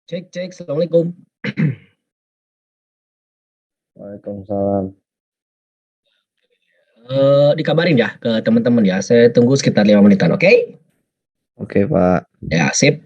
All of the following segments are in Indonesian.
Cek cek, assalamualaikum. Waalaikumsalam. Dikabarin ya ke teman-teman ya. Saya tunggu sekitar 5 menitan, oke? Oke, Pak. Ya, sip.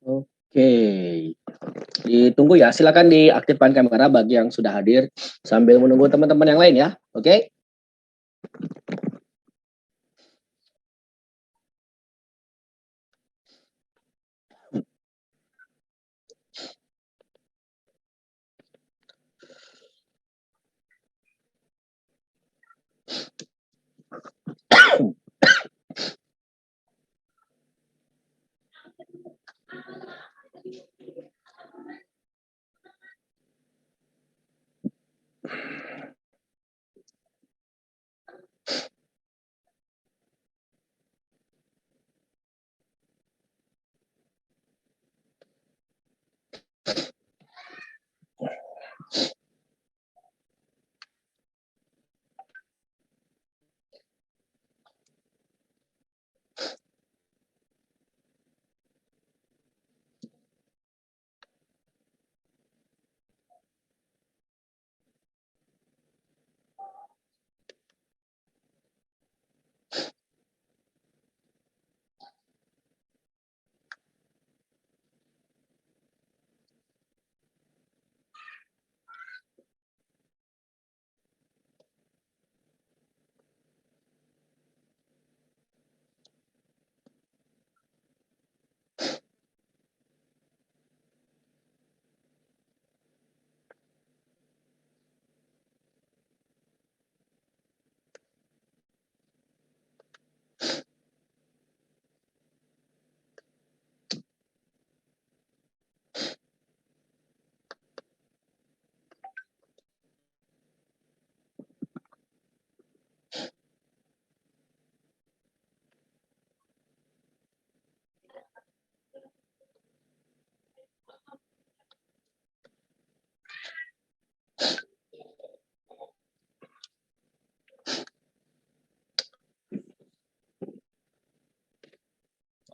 Oke. Ditunggu ya. Silakan diaktifkan kamera bagi yang sudah hadir sambil menunggu teman-teman yang lain ya. Oke?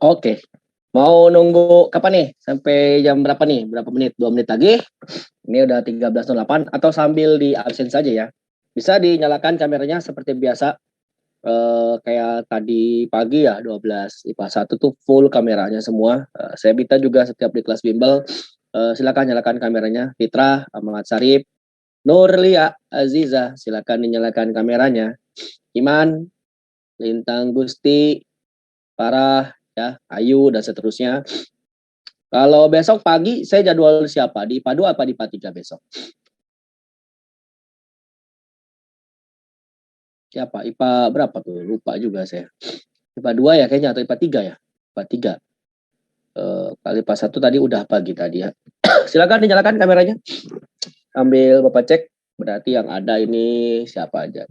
Oke. Mau nunggu kapan nih? Sampai jam berapa nih? Berapa menit? 2 menit lagi? Ini udah 13.08 atau sambil di absen saja ya. Bisa dinyalakan kameranya seperti biasa. Kayak tadi pagi ya 12 IPA 1 tuh full kameranya semua. Saya minta juga setiap di kelas bimbel silakan nyalakan kameranya. Fitra, Ahmad Sarip, Nurlia Aziza, silakan dinyalakan kameranya. Iman, Lintang Gusti, Farah, ya, Ayu, dan seterusnya. Kalau besok pagi, saya jadwal siapa? Di IPA 2 apa di IPA 3 besok? Siapa? IPA berapa tuh? Lupa juga saya. IPA 2 ya kayaknya, atau IPA 3 ya? IPA 3. Kali IPA 1 tadi udah pagi tadi ya. Silakan dinyalakan kameranya. Ambil Bapak cek. Berarti yang ada ini siapa aja?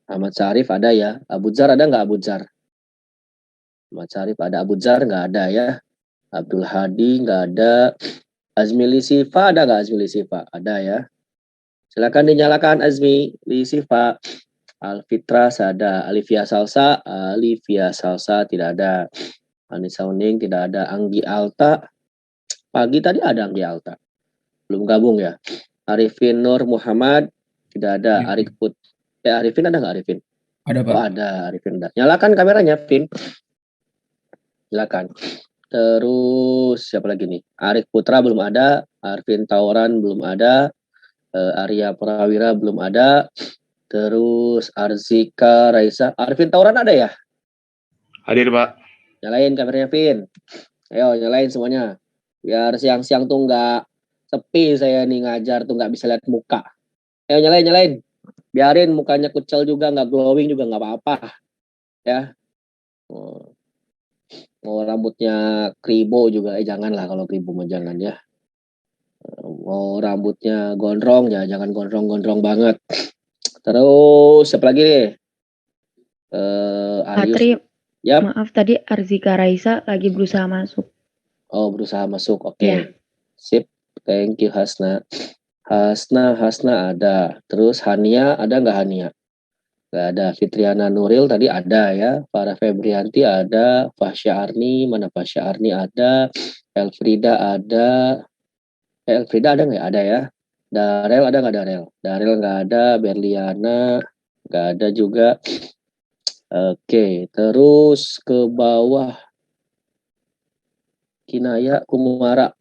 Ahmad Syarif ada ya. Abu Zar ada nggak Abu Zar? Ahmad Syarif ada. Abu Zar nggak ada ya. Abdul Hadi nggak ada. Azmi Lisifa ada nggak Azmi Lisifa? Ada ya. Silakan dinyalakan Azmi Lisifa. Alfitra ada. Alivia Salsa tidak ada. Anissa Uning tidak ada. Anggi Alta. Pagi tadi ada Anggi Alta. Belum gabung ya. Arifin Nur Muhammad tidak ada. Arifin ada nggak Arifin? Ada, Pak. Oh, ada Arifin. Nyalakan kameranya, Vin. Silakan. Terus siapa lagi nih? Arif Putra belum ada, Arvin Tauran belum ada, Arya Prawira belum ada. Terus Arzika Raisa, Arvin Tauran ada ya? Hadir, Pak. Nyalain kameranya, Vin. Ayo, nyalain semuanya. Biar siang-siang tuh nggak sepi saya nih ngajar tuh nggak bisa lihat muka. Ayo nyalain. Biarin mukanya kucel juga, nggak glowing juga nggak apa-apa. Ya. Mau rambutnya kribo juga, janganlah kalau kribo mah jangan ya. Mau rambutnya gondrong ya, jangan gondrong-gondrong banget. Terus siapa lagi nih? Patri, Yap. maaf tadi Arzika Raisa lagi berusaha masuk. Oh, berusaha masuk. Oke. Ya. Sip. Thank you Hasna. Hasna ada. Terus Hania ada nggak Hania? Nggak ada. Fitriana Nuril tadi ada ya. Farah Febrianti ada. Fasya Arni, mana Fasya Arni ada. Elfrida ada. Elfrida ada nggak? Ada ya. Darel ada nggak Darel? Darel nggak ada. Berliana nggak ada juga. Oke, terus ke bawah. Kinaya Kumara.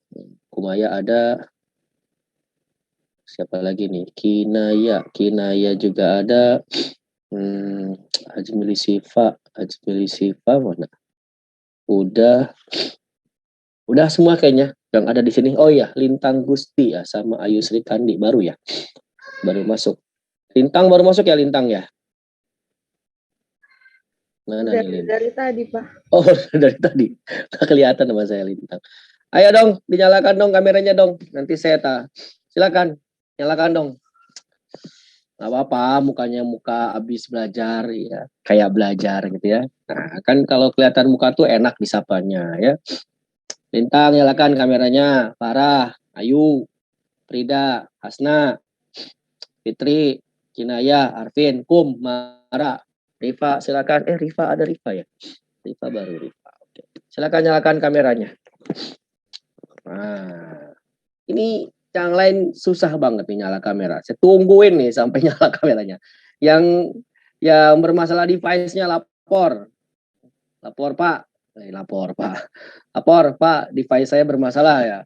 Kumaya ada. Siapa lagi nih? Kinaya juga ada. Ajmili Sifa mana? Udah semua kayaknya yang ada di sini. Oh iya, Lintang Gusti ya sama Ayu Sri Kandi baru ya. Baru masuk. Lintang baru masuk ya Lintang ya? Mana nih Lintang? Dari tadi, Pak. Oh, dari tadi. Nggak kelihatan sama saya Lintang. Ayo dong, dinyalakan dong kameranya dong. Nanti saya silakan, nyalakan dong. Nggak apa-apa, mukanya muka abis belajar ya, kayak belajar gitu ya. Nah, kan kalau kelihatan muka tuh enak disapanya ya. Lintang, nyalakan kameranya. Farah, Ayu, Frida, Hasna, Fitri, Kinaya, Arvin, Kum, Mara, Rifa, silakan. Rifa ada Rifa ya? Rifa baru Rifa. Oke. Silakan nyalakan kameranya. Nah, ini yang lain susah banget nih nyala kamera. Saya tungguin nih sampai nyala kameranya. Yang bermasalah device-nya lapor Pak. Lapor Pak, device saya bermasalah ya.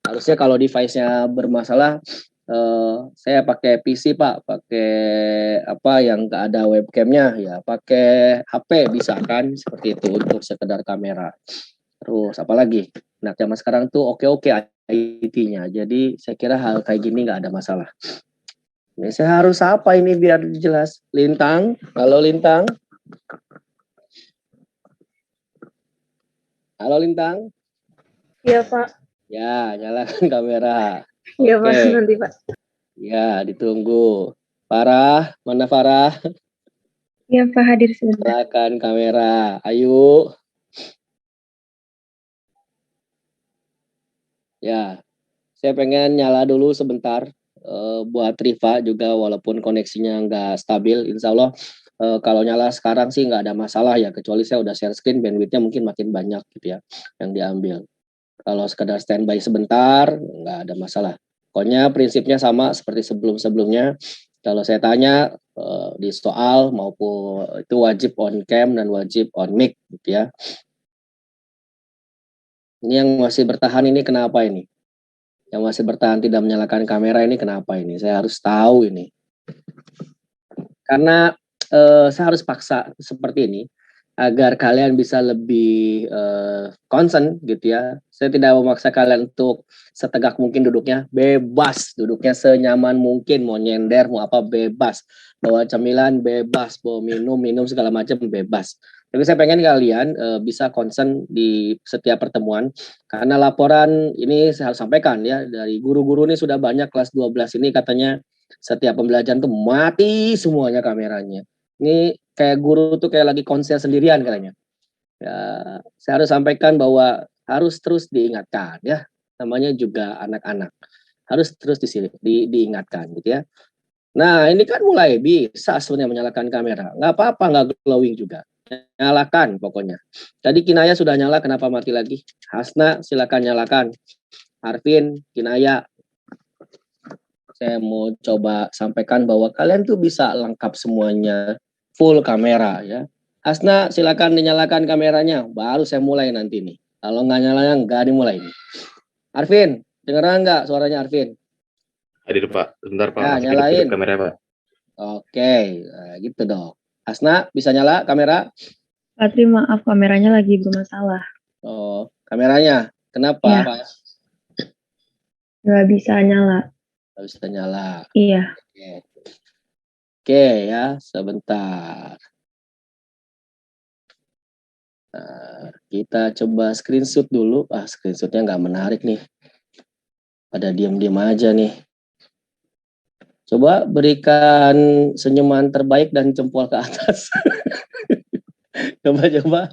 Harusnya kalau device-nya bermasalah, saya pakai PC Pak, pakai apa yang nggak ada webcamnya ya, pakai HP bisa kan, seperti itu untuk sekedar kamera. Terus apalagi? Nah, zaman sekarang tuh oke IT-nya. Jadi saya kira hal kayak gini nggak ada masalah. Ini saya harus apa ini biar jelas? Lintang, halo Lintang. Halo Lintang. Iya Pak. Ya, nyalakan kamera. Iya Pak, nanti Pak. Ya, ditunggu. Farah, mana Farah? Iya Pak, hadir sebentar. Nyalakan kamera. Ayo. Ya, saya pengen nyala dulu sebentar buat Riva juga walaupun koneksinya nggak stabil. Insya Allah kalau nyala sekarang sih nggak ada masalah ya, kecuali saya udah share screen, bandwidthnya mungkin makin banyak gitu ya yang diambil. Kalau sekedar standby sebentar nggak ada masalah. Pokoknya prinsipnya sama seperti sebelum-sebelumnya. Kalau saya tanya di soal maupun itu wajib on cam dan wajib on mic gitu ya. Ini yang masih bertahan ini kenapa ini? Yang masih bertahan tidak menyalakan kamera ini kenapa ini? Saya harus tahu ini. Karena saya harus paksa seperti ini agar kalian bisa lebih concern gitu ya. Saya tidak memaksa kalian untuk setegak mungkin duduknya, bebas duduknya senyaman mungkin, mau nyender mau apa bebas, bawa cemilan bebas, bawa minum segala macam bebas. Tapi saya pengen kalian bisa concern di setiap pertemuan karena laporan ini saya harus sampaikan ya dari guru-guru ini sudah banyak kelas 12 ini katanya setiap pembelajaran tuh mati semuanya kameranya. Ini kayak guru tuh kayak lagi konser sendirian katanya. Ya, saya harus sampaikan bahwa harus terus diingatkan ya. Namanya juga anak-anak. Harus terus diingatkan gitu ya. Nah, ini kan mulai bisa sebenarnya menyalakan kamera. Nggak apa-apa, nggak glowing juga. Nyalakan pokoknya. Tadi Kinaya sudah nyala, kenapa mati lagi? Hasna, silakan nyalakan. Arvin, Kinaya, saya mau coba sampaikan bahwa kalian tuh bisa lengkap semuanya full kamera ya. Hasna silakan dinyalakan kameranya, baru saya mulai nanti nih. Kalau nggak nyalanya nggak dimulai nih. Arvin, dengeran nggak suaranya Arvin? Hadir Pak, sebentar Pak, Ya, masih nyalain. kedip kamera Pak. Oke, nah, gitu dong. Hasna bisa nyala kamera? Patri maaf kameranya lagi bermasalah. Oh, kameranya kenapa? Ya. Nggak bisa nyala. Nggak bisa nyala. Iya. Oke ya, sebentar. Nah, kita coba screenshot dulu. Screenshotnya nggak menarik nih. Pada diam-diam aja nih. Coba berikan senyuman terbaik dan jempol ke atas. Coba.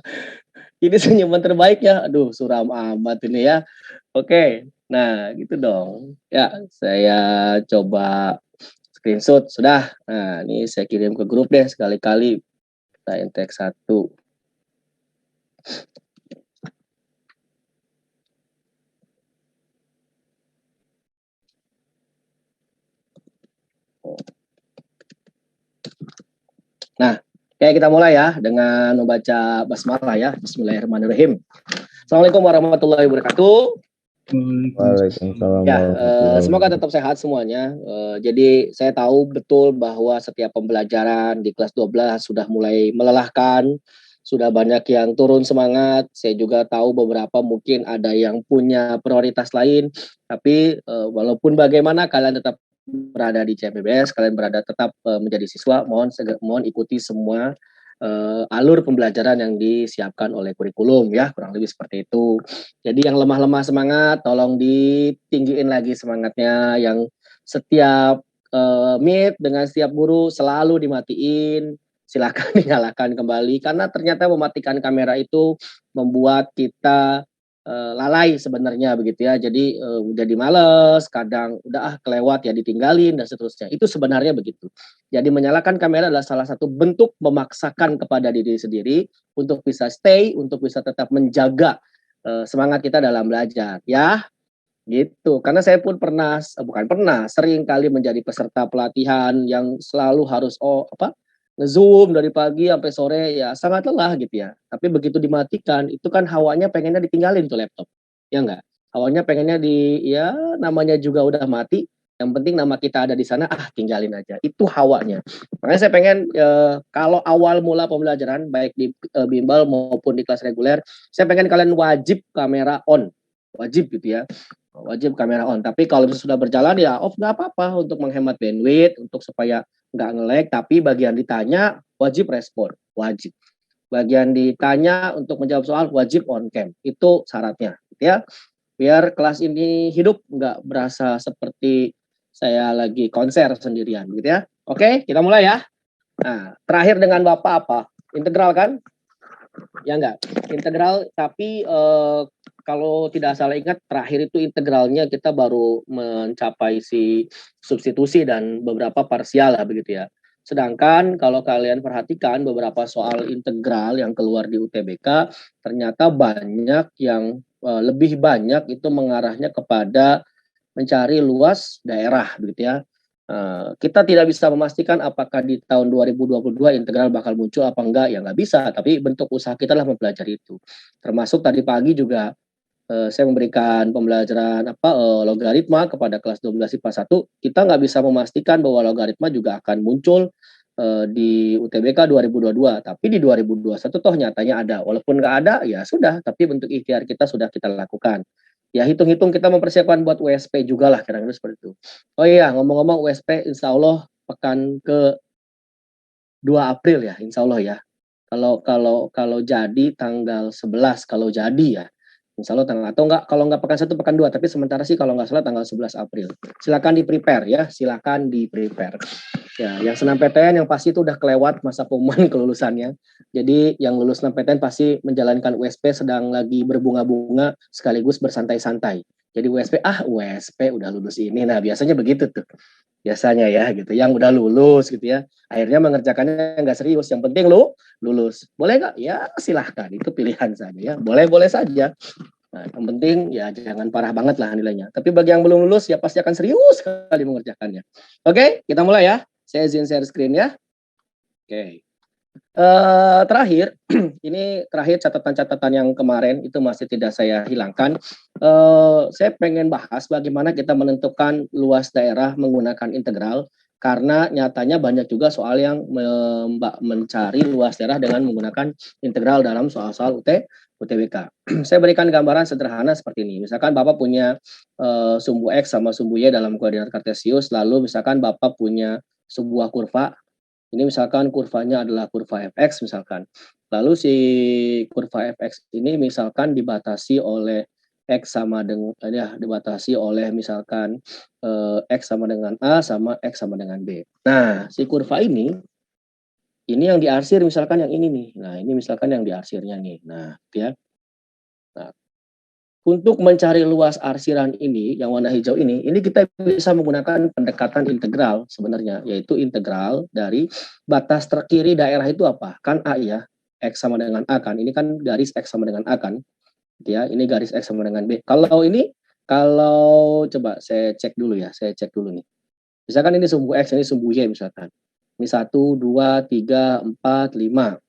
Ini senyuman terbaik ya. Aduh, suram amat ini ya. Oke, nah gitu dong. Ya, saya coba screenshot. Sudah. Nah, ini saya kirim ke grup deh sekali-kali. Kita intake 1. Nah, oke kita mulai ya dengan membaca basmalah ya. Bismillahirrahmanirrahim. Assalamualaikum warahmatullahi wabarakatuh. Waalaikumsalam. Ya, semoga tetap sehat semuanya. Jadi saya tahu betul bahwa setiap pembelajaran di kelas 12 sudah mulai melelahkan, sudah banyak yang turun semangat. Saya juga tahu beberapa mungkin ada yang punya prioritas lain, tapi walaupun bagaimana kalian tetap berada di CPBS, kalian tetap menjadi siswa, mohon ikuti semua alur pembelajaran yang disiapkan oleh kurikulum ya, kurang lebih seperti itu. Jadi yang lemah-lemah semangat tolong ditinggiin lagi semangatnya, yang setiap meet dengan setiap guru selalu dimatiin, silakan dinyalakan kembali karena ternyata mematikan kamera itu membuat kita lalai sebenarnya begitu ya. Jadi jadi males, kadang udah kelewat ya ditinggalin dan seterusnya. Itu sebenarnya begitu. Jadi menyalakan kamera adalah salah satu bentuk memaksakan kepada diri sendiri untuk bisa stay, untuk bisa tetap menjaga semangat kita dalam belajar ya. Gitu. Karena saya pun sering kali menjadi peserta pelatihan yang selalu harus nge-zoom dari pagi sampai sore ya sangat lelah gitu ya. Tapi begitu dimatikan itu kan hawanya pengennya ditinggalin tuh laptop. Ya enggak? Hawanya pengennya namanya juga udah mati. Yang penting nama kita ada di sana, tinggalin aja. Itu hawanya. Makanya saya pengen kalau awal mula pembelajaran baik di bimbel maupun di kelas reguler, saya pengen kalian wajib kamera on. Wajib gitu ya. Wajib kamera on. Tapi kalau sudah berjalan ya off nggak apa-apa untuk menghemat bandwidth, untuk supaya nggak nge-lag, tapi bagian ditanya wajib respon, wajib. Bagian ditanya untuk menjawab soal wajib on cam, itu syaratnya, gitu ya. Biar kelas ini hidup, nggak berasa seperti saya lagi konser sendirian, gitu ya. Oke, kita mulai ya. Nah, terakhir dengan Bapak apa? Integral kan? Ya enggak, integral, tapi kalau tidak salah ingat terakhir itu integralnya kita baru mencapai si substitusi dan beberapa parsial lah begitu ya. Sedangkan kalau kalian perhatikan beberapa soal integral yang keluar di UTBK ternyata banyak yang lebih banyak itu mengarahnya kepada mencari luas daerah begitu ya. Kita tidak bisa memastikan apakah di tahun 2022 integral bakal muncul apa enggak, ya nggak bisa, tapi bentuk usaha kita lah mempelajari itu. Termasuk tadi pagi juga saya memberikan pembelajaran logaritma kepada kelas 12 IPA 1, kita nggak bisa memastikan bahwa logaritma juga akan muncul di UTBK 2022, tapi di 2021 toh nyatanya ada. Walaupun nggak ada, ya sudah, tapi bentuk ikhtiar kita sudah kita lakukan. Ya hitung-hitung kita mempersiapkan buat USP juga lah, kira-kira seperti itu. Oh iya, ngomong-ngomong USP, insya Allah pekan ke 2 April ya, insya Allah ya. Kalau jadi tanggal 11, kalau jadi ya. Insya Allah tanggal, atau enggak, kalau enggak pekan 1, pekan 2, tapi sementara sih kalau enggak salah tanggal 11 April. Silakan di-prepare ya, silakan di-prepare. Ya, yang SNMPTN yang pasti itu udah kelewat masa pengumuman kelulusannya. Jadi yang lulus SNMPTN pasti menjalankan USP sedang lagi berbunga-bunga sekaligus bersantai-santai. Jadi USP udah lulus ini. Nah, biasanya begitu tuh. Biasanya ya gitu. Yang udah lulus gitu ya. Akhirnya mengerjakannya nggak serius. Yang penting lu lulus. Boleh nggak? Ya silahkan. Itu pilihan saja ya. Boleh-boleh saja. Nah, yang penting ya jangan parah banget lah nilainya. Tapi bagi yang belum lulus ya pasti akan serius sekali mengerjakannya. Oke, kita mulai ya. Saya izin share screen ya. Oke. Terakhir, ini terakhir catatan-catatan yang kemarin itu masih tidak saya hilangkan. Saya pengen bahas bagaimana kita menentukan luas daerah menggunakan integral, karena nyatanya banyak juga soal yang mencari luas daerah dengan menggunakan integral dalam soal-soal UTBK. Saya berikan gambaran sederhana seperti ini. Misalkan Bapak punya sumbu X sama sumbu Y dalam koordinat kartesius, lalu misalkan Bapak punya sebuah kurva. Ini misalkan kurvanya adalah kurva fx misalkan. Lalu si kurva fx ini misalkan dibatasi oleh x sama dengan dibatasi oleh misalkan x sama dengan a sama x sama dengan b. Nah, si kurva ini yang diarsir misalkan yang ini nih. Nah, ini misalkan yang diarsirnya nih. Nah, ya. Nah, untuk mencari luas arsiran ini, yang warna hijau ini kita bisa menggunakan pendekatan integral sebenarnya, yaitu integral dari batas terkiri daerah itu apa? Kan A ya, X sama dengan A kan, ini kan garis X sama dengan A kan, ya, ini garis X sama dengan B. Kalau coba saya cek dulu nih. Misalkan ini sumbu X, ini sumbu Y misalkan. Ini 1, 2, 3, 4, 5.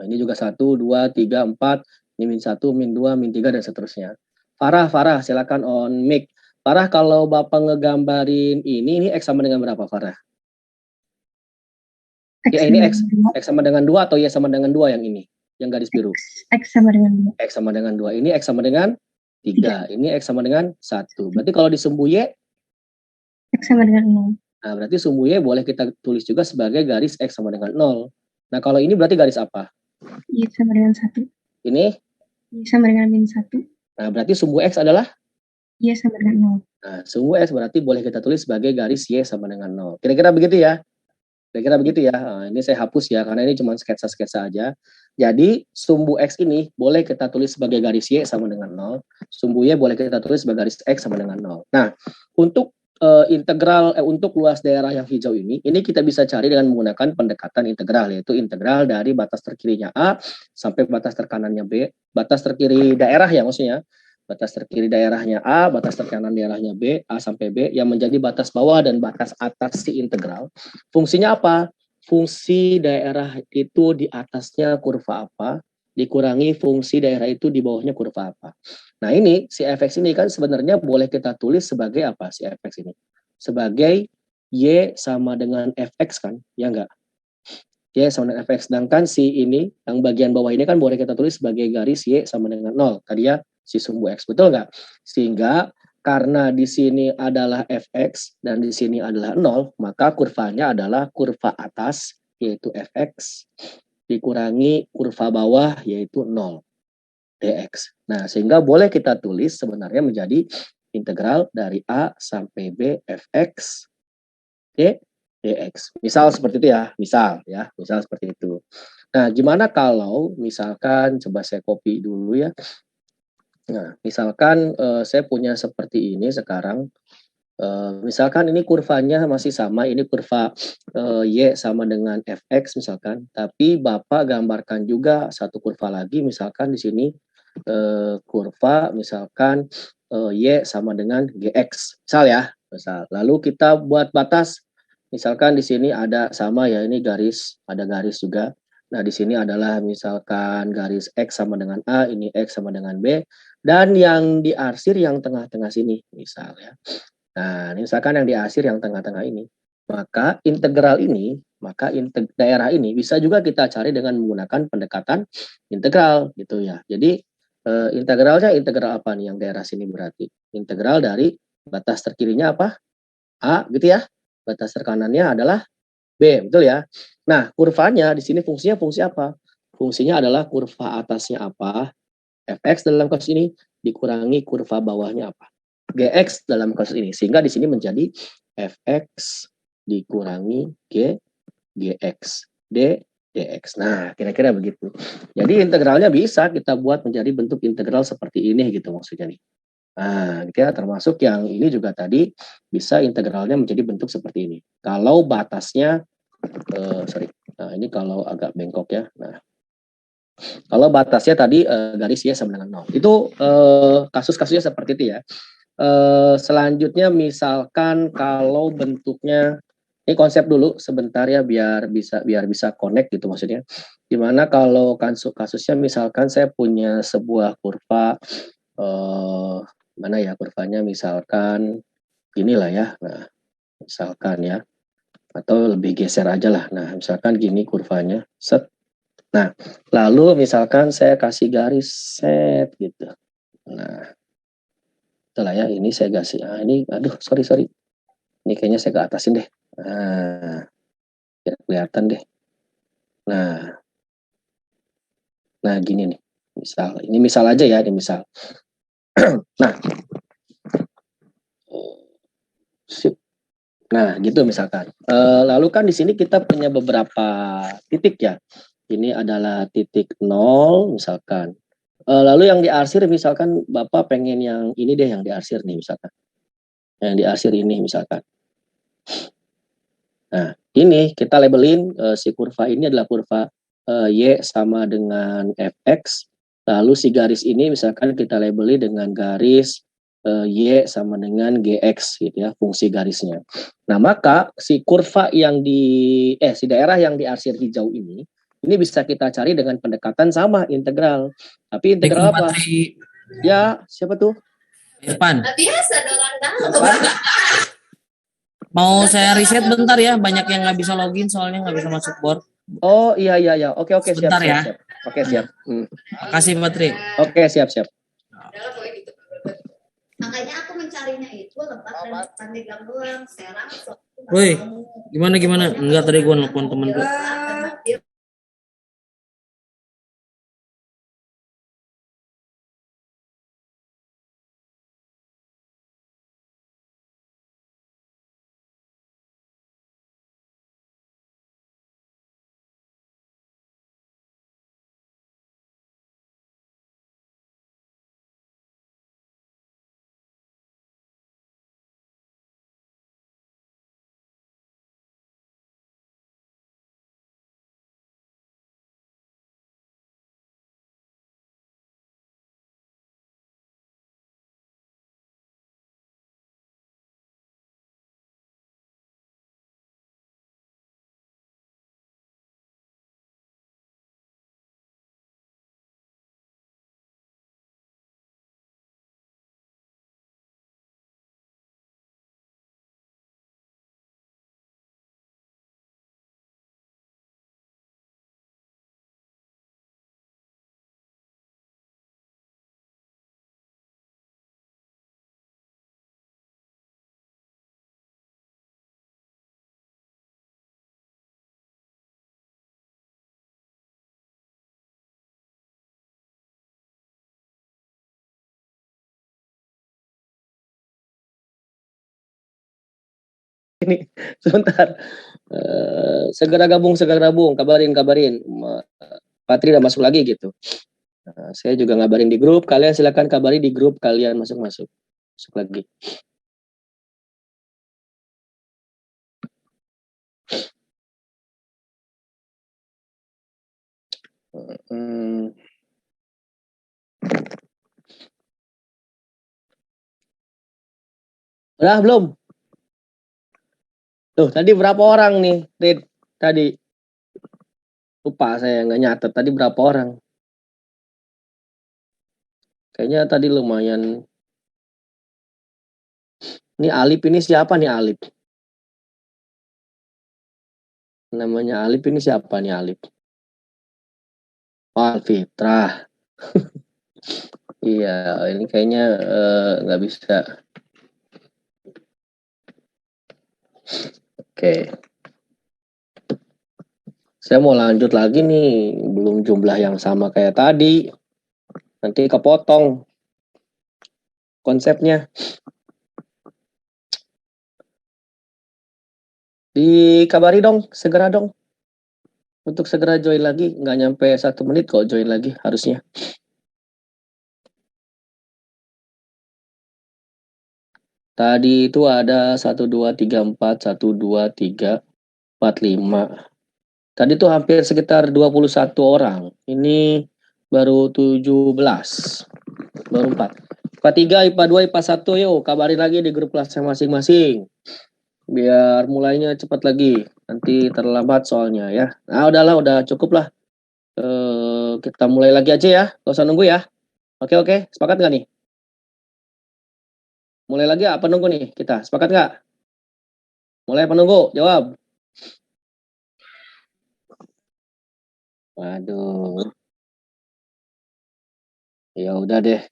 Nah, ini juga 1, 2, 3, 4, ini min 1, min 2, min 3, dan seterusnya. Farah, silakan on mic. Farah, kalau Bapak ngegambarin ini X sama dengan berapa, Farah? Ya, ini X sama dengan 2 atau Y sama dengan 2 yang ini? Yang garis biru. X sama dengan 2. X sama dengan 2. Ini X sama dengan 3. Ini X sama dengan 1. Berarti kalau di sumbu Y? X sama dengan 0. Nah, berarti sumbu Y boleh kita tulis juga sebagai garis X sama dengan 0. Nah, kalau ini berarti garis apa? Y sama dengan 1. Ini? Y sama dengan min 1. Nah, berarti sumbu X adalah? Y sama dengan 0. Nah, sumbu X berarti boleh kita tulis sebagai garis Y sama dengan 0. Kira-kira begitu ya? Kira-kira begitu ya? Nah, ini saya hapus ya, karena ini cuma sketsa-sketsa aja. Jadi, sumbu X ini boleh kita tulis sebagai garis Y sama dengan 0. Sumbu Y boleh kita tulis sebagai garis X sama dengan 0. Nah, untuk integral untuk luas daerah yang hijau ini kita bisa cari dengan menggunakan pendekatan integral, yaitu integral dari batas terkirinya A sampai batas terkanannya B, batas terkiri daerah ya maksudnya, batas terkiri daerahnya A, batas terkanan daerahnya B, A sampai B, yang menjadi batas bawah dan batas atas si integral. Fungsinya apa? Fungsi daerah itu di atasnya kurva apa, dikurangi fungsi daerah itu di bawahnya kurva apa. Nah, ini si fx ini kan sebenarnya boleh kita tulis sebagai apa si fx ini? Sebagai y sama dengan fx kan? Ya enggak? Y sama dengan fx. Sedangkan si ini yang bagian bawah ini kan boleh kita tulis sebagai garis y sama dengan 0. Tadi ya si sumbu x, betul enggak? Sehingga karena di sini adalah fx dan di sini adalah 0, maka kurvanya adalah kurva atas yaitu fx dikurangi kurva bawah yaitu 0 dx. Nah, sehingga boleh kita tulis sebenarnya menjadi integral dari A sampai B fx dx. Misal seperti itu ya, misal seperti itu. Nah, gimana kalau misalkan coba saya copy dulu ya. Nah, misalkan saya punya seperti ini sekarang. Misalkan ini kurvanya masih sama, ini kurva Y sama dengan fx misalkan, tapi Bapak gambarkan juga satu kurva lagi, misalkan di sini kurva misalkan Y sama dengan gx, misal ya, misal. Lalu kita buat batas, misalkan di sini ada sama ya, ini garis, ada garis juga. Nah, di sini adalah misalkan garis X sama dengan A, ini X sama dengan B. dan yang diarsir yang tengah-tengah sini, misal ya. Nah, misalkan yang diarsir yang tengah-tengah ini, maka integral ini, daerah ini bisa juga kita cari dengan menggunakan pendekatan integral gitu ya. Jadi integralnya integral apa nih yang daerah sini berarti? Integral dari batas terkirinya apa? A gitu ya. Batas terkanannya adalah B, betul ya. Nah, kurvanya di sini fungsinya fungsi apa? Fungsinya adalah kurva atasnya apa? Fx dalam kasus ini dikurangi kurva bawahnya apa? Gx dalam kasus ini. Sehingga di sini menjadi Fx dikurangi Gx, D, dx. Nah, kira-kira begitu. Jadi integralnya bisa kita buat menjadi bentuk integral seperti ini gitu maksudnya nih. Nah, gitu ya, termasuk yang ini juga tadi bisa integralnya menjadi bentuk seperti ini. Kalau batasnya, nah ini kalau agak bengkok ya. Nah, kalau batasnya tadi garis Y sama dengan 0. Itu kasus-kasusnya seperti itu ya. Selanjutnya misalkan kalau bentuknya, ini konsep dulu sebentar ya biar bisa connect gitu maksudnya. Dimana kalau kasusnya misalkan saya punya sebuah kurva, mana ya kurvanya misalkan ginilah ya. Nah, misalkan ya, atau lebih geser aja lah. Nah, misalkan gini kurvanya, set. Nah, lalu misalkan saya kasih garis set gitu. Nah, itulah ya, ini saya kasih. Nah, ini, aduh, sorry. Ini kayaknya saya ke atasin deh. Nah, biar kelihatan deh. Nah, gini nih. Ini misal aja ya, ini misal. Nah, sip. Nah, gitu misalkan. Lalu kan di sini kita punya beberapa titik ya. Ini adalah titik 0 misalkan. Lalu yang diarsir misalkan Bapak pengen yang ini deh yang diarsir nih misalkan. Yang diarsir ini misalkan. Nah, ini kita labelin si kurva ini adalah kurva Y sama dengan Fx. Lalu si garis ini misalkan kita labeli dengan garis Y sama dengan Gx gitu ya, fungsi garisnya. Nah, maka si kurva yang si daerah yang diarsir hijau ini bisa kita cari dengan pendekatan sama integral. Tapi integral apa? Ya, siapa tuh? Irfan. Biasa orang tahu. Mau saya riset bentar ya, banyak yang nggak bisa login soalnya nggak bisa masuk board. Oh iya. Oke Sebentar siap, ya. siap. Oke siap. Makasih Patri. Oke siap. Makanya aku mencarinya itu Lebak dan Pandeglang doang. Serang. Woi, gimana? Enggak, tadi gue nelfon temen gue. Ini sebentar. Segera gabung. Kabarin. Patri udah masuk lagi gitu. Saya juga ngabarin di grup. Kalian silakan kabari di grup kalian masuk lagi. Udah belum? Tuh, tadi berapa orang nih, Rid? Tadi. Lupa saya nggak nyatet. Tadi berapa orang? Kayaknya tadi lumayan. Ini Alip ini siapa nih Alip? Namanya Alip ini siapa nih Alip? Oh, Alfitrah. Iya, ini kayaknya nggak bisa. Oke. Saya mau lanjut lagi nih, belum jumlah yang sama kayak tadi. Nanti kepotong konsepnya. Dikabari dong, segera dong. Untuk segera join lagi, nggak nyampe 1 menit kok join lagi harusnya. Tadi itu ada 1, 2, 3, 4, 1, 2, 3, 4, 5. Tadi tuh hampir sekitar 21 orang. Ini baru 17. Baru 4. IPA 3, IPA 2, IPA 1, yuk kabarin lagi di grup kelasnya masing-masing. Biar mulainya cepat lagi. Nanti terlambat soalnya ya. Nah udahlah, udah cukup lah. Kita mulai lagi aja ya. Gak usah nunggu ya. Oke. Sepakat nggak nih? Mulai lagi apa nunggu nih kita? Sepakat nggak? Mulai apa nunggu? Jawab. Waduh. Ya udah deh.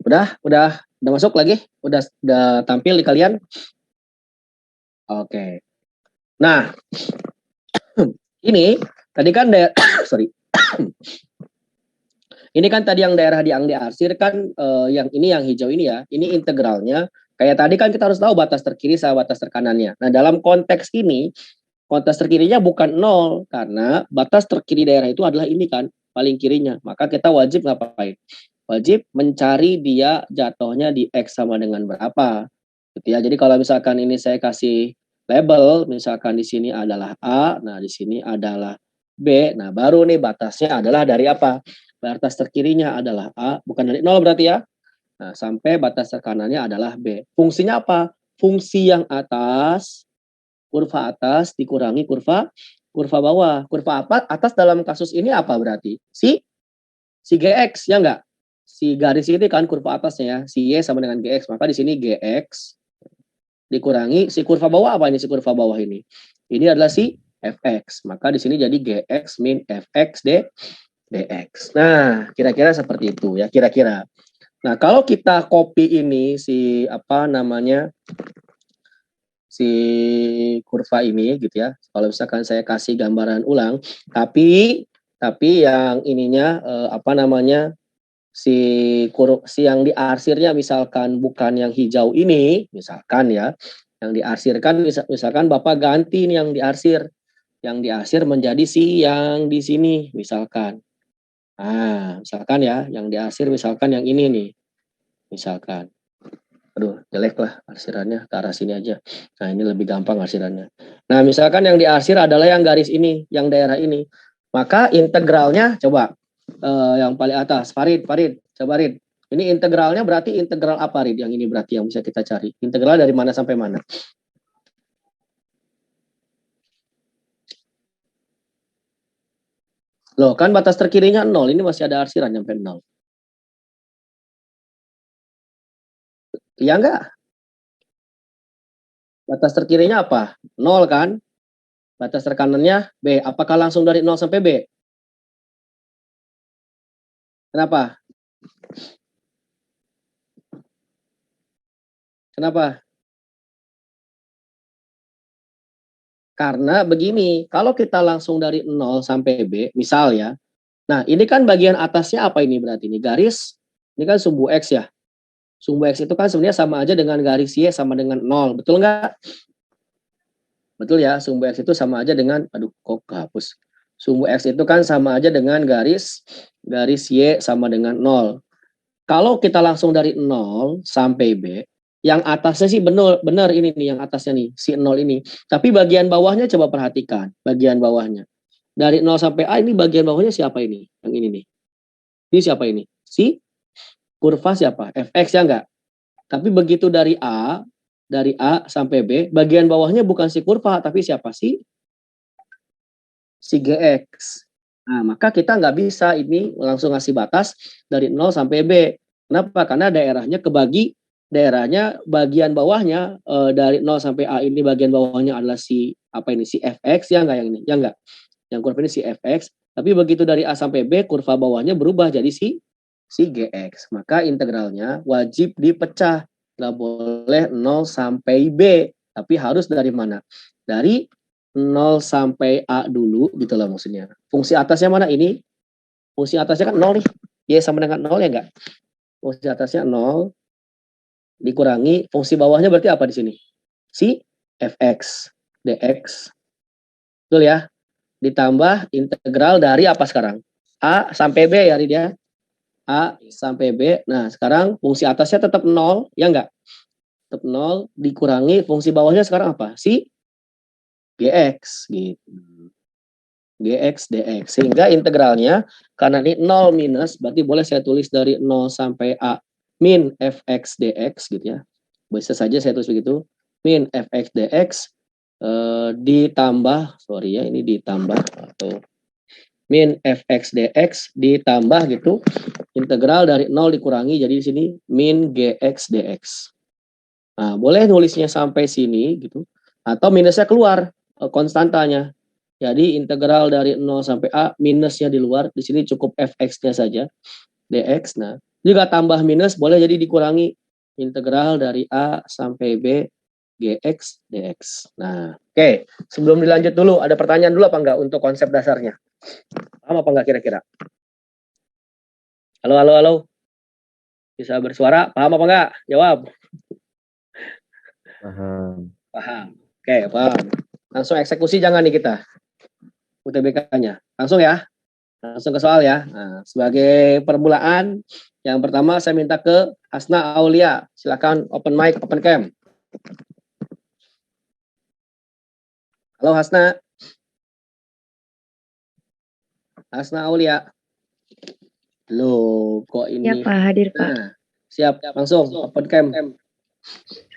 Udah masuk lagi? Udah tampil di kalian? Oke. Nah, ini tadi kan sorry. Ini kan tadi yang daerah yang diarsir kan yang ini yang hijau ini ya. Ini integralnya. Kayak tadi kan kita harus tahu batas terkiri sama batas terkanannya. Nah, dalam konteks ini batas terkirinya bukan 0 karena batas terkiri daerah itu adalah ini kan, paling kirinya. Maka kita wajib ngapain? Wajib mencari dia jatuhnya di X sama dengan berapa. Gitu ya. Jadi kalau misalkan ini saya kasih label, misalkan di sini adalah A, nah di sini adalah B. Nah, baru nih batasnya adalah dari apa? Batas terkirinya adalah A, bukan dari 0 berarti ya. Nah, sampai batas terkanannya adalah B. Fungsinya apa? Fungsi yang atas, kurva atas dikurangi kurva bawah. Kurva atas dalam kasus ini apa berarti? Si GX, ya enggak? Si garis ini kan kurva atasnya ya, si Y sama dengan GX. Maka di sini GX dikurangi si kurva bawah apa ini si kurva bawah ini? Ini adalah si FX. Maka di sini jadi GX min FX DX. Nah, kira-kira seperti itu ya, kira-kira. Nah, kalau kita copy ini si si kurva ini gitu ya. Kalau misalkan saya kasih gambaran ulang, tapi yang ininya si yang diarsirnya misalkan bukan yang hijau ini, misalkan ya. Yang diarsirkan misalkan Bapak ganti nih yang diarsir. Yang diarsir menjadi si yang di sini misalkan. Nah, misalkan ya, yang diarsir misalkan yang ini nih. Misalkan. Aduh, jelek lah arsirannya, ke arah sini aja. Nah, ini lebih gampang arsirannya. Nah, misalkan yang diarsir adalah yang garis ini, yang daerah ini. Maka integralnya, coba yang paling atas, Farid, coba Rid. Ini integralnya berarti integral apa Rid? Yang ini berarti yang bisa kita cari. Integral dari mana sampai mana? Loh, kan batas terkirinya 0, ini masih ada arsiran sampai 0. Iya enggak? Batas terkirinya apa? 0 kan? Batas terkanannya B. Apakah langsung dari 0 sampai B? Kenapa? Kenapa? Karena begini, kalau kita langsung dari 0 sampai B, misal ya. Nah, ini kan bagian atasnya apa ini berarti? Ini garis, ini kan sumbu X ya. Sumbu X itu kan sebenarnya sama aja dengan garis Y sama dengan 0. Betul nggak? Betul ya, sumbu X itu sama aja dengan, aduh kok kehapus. Sumbu X itu kan sama aja dengan garis Y sama dengan 0. Kalau kita langsung dari 0 sampai B, yang atasnya sih benar ini nih, yang atasnya nih, si 0 ini. Tapi bagian bawahnya coba perhatikan, bagian bawahnya. Dari 0 sampai A ini bagian bawahnya siapa ini? Yang ini nih. Ini siapa ini? Si kurva siapa? FX ya enggak? Tapi begitu dari A sampai B, bagian bawahnya bukan si kurva, tapi siapa sih? Si GX. Nah, maka kita nggak bisa ini langsung ngasih batas dari 0 sampai B. Kenapa? Karena daerahnya bagian bawahnya dari 0 sampai A ini bagian bawahnya adalah si fx ya enggak yang ini? Ya enggak. Yang kurva ini si fx, tapi begitu dari A sampai B kurva bawahnya berubah jadi si gx. Maka integralnya wajib dipecah. Nggak boleh 0 sampai B, tapi harus dari mana? Dari 0 sampai A dulu gitu lah maksudnya. Fungsi atasnya mana ini? Fungsi atasnya kan 0 nih. Y sama dengan 0 ya enggak? Fungsi atasnya 0 dikurangi fungsi bawahnya berarti apa di sini? Si fx dx. Betul ya? Ditambah integral dari apa sekarang? A sampai B ya dia. A sampai B. Nah, sekarang fungsi atasnya tetap 0, ya enggak? Tetap 0 dikurangi fungsi bawahnya sekarang apa? Si gx gitu. Gx dx. Sehingga integralnya karena ini 0 minus berarti boleh saya tulis dari 0 sampai A min fx dx gitu ya. Bisa saja saya tulis begitu. Min fx dx ditambah atau min fx dx ditambah gitu integral dari 0 dikurangi jadi di sini min gx dx. Nah, boleh nulisnya sampai sini gitu atau minusnya keluar konstantanya. Jadi integral dari 0 sampai A minusnya di luar, di sini cukup fx-nya saja dx. Nah, jika tambah minus boleh jadi dikurangi integral dari A sampai B gx dx. Nah, oke. Sebelum dilanjut dulu, ada pertanyaan dulu apa enggak untuk konsep dasarnya? Paham apa enggak kira-kira? Halo. Bisa bersuara? Paham apa enggak? Jawab. Paham. Oke, paham. Langsung eksekusi jangan nih kita. UTBK-nya. Langsung ya. Langsung ke soal ya. Nah, sebagai permulaan, yang pertama saya minta ke Hasna Aulia. Silakan open mic, open cam. Halo Hasna. Hasna Aulia. Loh, kok ini? Ya Pak, hadir Pak. Nah, siap, langsung open cam.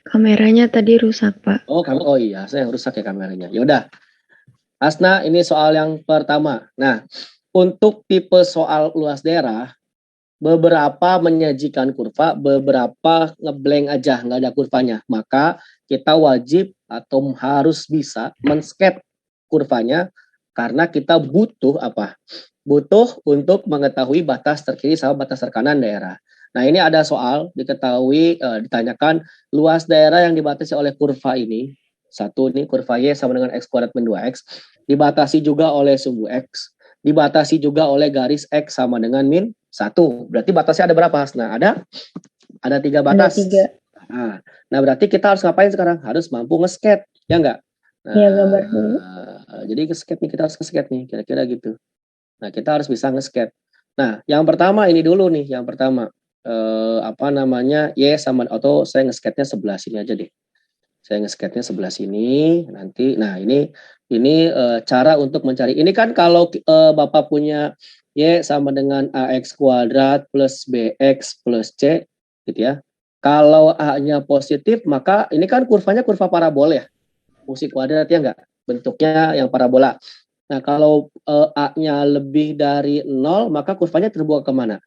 Kameranya tadi rusak Pak. Oh iya, saya rusak ya kameranya. Yaudah. Hasna, ini soal yang pertama. Nah, untuk tipe soal luas daerah, beberapa menyajikan kurva, beberapa ngeblank aja, nggak ada kurvanya. Maka kita wajib atau harus bisa men-sketch kurvanya karena kita butuh apa? Butuh untuk mengetahui batas terkiri sama batas terkanan daerah. Nah, ini ada soal ditanyakan luas daerah yang dibatasi oleh kurva ini. Satu nih kurva Y sama dengan X kuadrat min 2X. Dibatasi juga oleh sumbu X. Dibatasi juga oleh garis X sama dengan min 1. Berarti batasnya ada berapa? Nah, ada 3 batas. Ada 3. Nah, berarti kita harus ngapain sekarang? Harus mampu nge-sketch, ya enggak? Nah, ya, gambar dulu. Jadi kita harus nge-sketch nih, kira-kira gitu. Nah, kita harus bisa nge-sketch. Nah, yang pertama ini dulu nih, yang pertama. Y sama atau saya nge-sketch-nya sebelah sini aja deh. Saya nge-sketch-nya sebelah sini nanti. Nah, ini cara untuk mencari. Ini kan kalau Bapak punya Y sama dengan AX kuadrat plus BX plus C gitu ya. Kalau A-nya positif, maka ini kan kurvanya kurva parabola ya. Fungsi kuadrat ya enggak? Bentuknya yang parabola. Nah, kalau A-nya lebih dari 0, maka kurvanya terbuka kemana?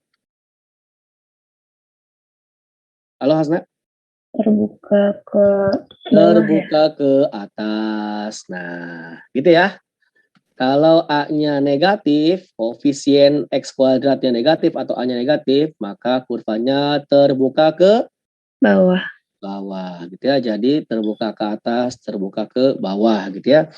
Halo Hasna? Terbuka ke atas. Nah, gitu ya. Kalau A-nya negatif, koefisien X kuadratnya negatif atau A-nya negatif, maka kurvanya terbuka ke bawah. Gitu ya. Jadi terbuka ke atas, terbuka ke bawah gitu ya.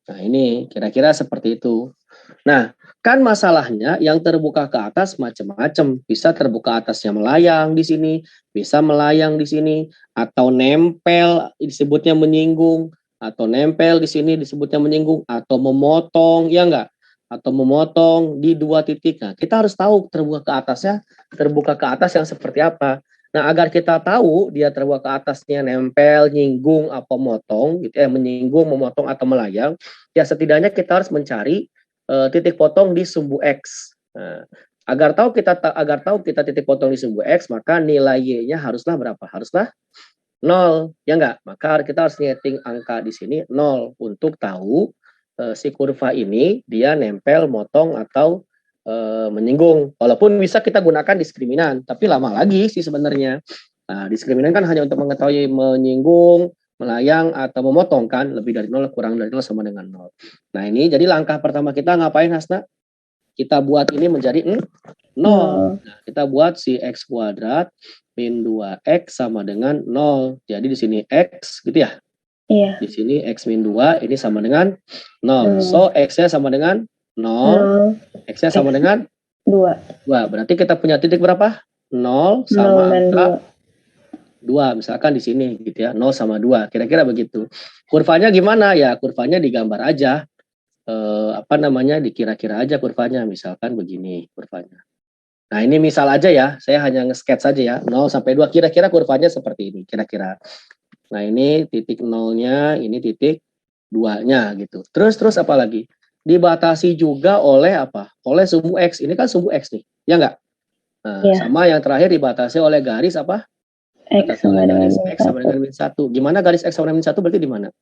Nah, ini kira-kira seperti itu. Nah, kan masalahnya yang terbuka ke atas macam-macam. Bisa terbuka atasnya melayang di sini, bisa melayang di sini, atau nempel disebutnya menyinggung, atau nempel di sini disebutnya menyinggung, atau memotong, ya enggak? Atau memotong di 2 titik. Nah, kita harus tahu terbuka ke atasnya, terbuka ke atas yang seperti apa. Nah, agar kita tahu dia terbuka ke atasnya nempel, nyinggung, apa motong, gitu ya, menyinggung, memotong atau melayang, ya setidaknya kita harus mencari titik potong di sumbu X. Nah, agar tahu kita titik potong di sumbu X, maka nilai Y-nya haruslah berapa? Haruslah 0, ya enggak? Maka kita harus nyeting angka di sini 0 untuk tahu si kurva ini dia nempel, motong atau menyinggung. Walaupun bisa kita gunakan diskriminan, tapi lama lagi sih sebenarnya. Nah, diskriminan kan hanya untuk mengetahui menyinggung, melayang atau memotong kan, lebih dari 0 kurang dari 0 sama dengan 0. Nah, ini jadi langkah pertama kita ngapain, Hasna? Kita buat ini menjadi 0. Nah, kita buat si x kuadrat min 2x sama dengan 0. Jadi di sini x gitu ya. Iya. Di sini x min 2 ini sama dengan 0. So x-nya sama dengan 0. X-nya sama dengan 2. Berarti kita punya titik berapa? 0 sama angka 2. Misalkan di sini gitu ya. 0 sama 2. Kira-kira begitu. Kurvanya gimana? Ya kurvanya digambar aja. Dikira-kira aja kurvanya. Misalkan begini kurvanya. Nah, ini misal aja ya. Saya hanya nge-sketch saja ya. 0 sampai 2. Kira-kira kurvanya seperti ini. Kira-kira. Nah, ini titik 0-nya, ini titik 2-nya gitu. Terus apa lagi? Dibatasi juga oleh apa? Oleh sumbu X. Ini kan sumbu X nih. Ya enggak? Nah, sama yang terakhir dibatasi oleh garis apa? X sama dengan min 1. Gimana garis X sama dengan min 1 berarti di mana?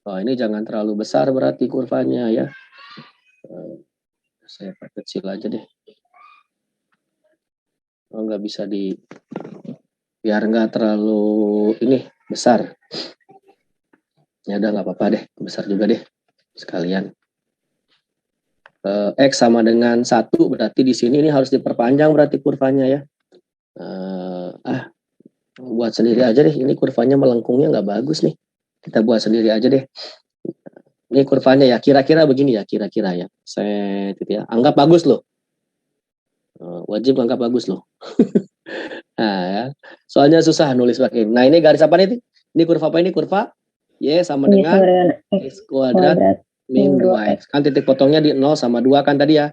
Oh, ini jangan terlalu besar berarti kurvanya ya. Saya perkecil aja deh. Oh, nggak bisa biar nggak terlalu ini besar. Ya udah nggak apa-apa deh, besar juga deh sekalian. X sama dengan 1 berarti di sini ini harus diperpanjang berarti kurvanya ya. Buat sendiri aja deh, ini kurvanya melengkungnya nggak bagus nih. Kita buat sendiri aja deh. Ini kurvanya ya, kira-kira begini ya, kira-kira ya. Saya gitu ya, anggap bagus loh. Wajib anggap bagus loh. Nah ya, soalnya susah nulis pakai. Nah, ini garis apa nih? Ini kurva apa ini? Kurva Y sama dengan X kuadrat min 2X. Kan titik potongnya di 0 sama 2 kan tadi ya.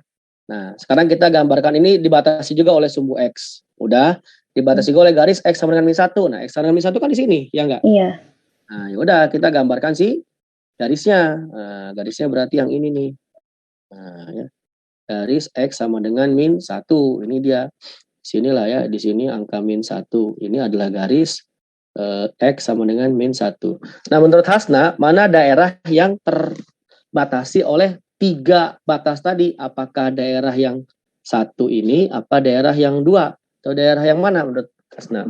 Nah, sekarang kita gambarkan ini dibatasi juga oleh sumbu X. Udah, dibatasi juga oleh garis X sama dengan min 1. Nah, X sama dengan min 1 kan di sini, ya enggak? Iya. Nah, yaudah kita gambarkan si garisnya. Nah, garisnya berarti yang ini nih. Nah, ya. Garis X sama dengan min 1. Ini dia. Sinilah ya, di sini angka min 1. Ini adalah garis X sama dengan min 1. Nah, menurut Hasna, mana daerah yang terbatasi oleh 3 batas tadi? Apakah daerah yang 1 ini, apa daerah yang 2? Atau daerah yang mana menurut Hasna?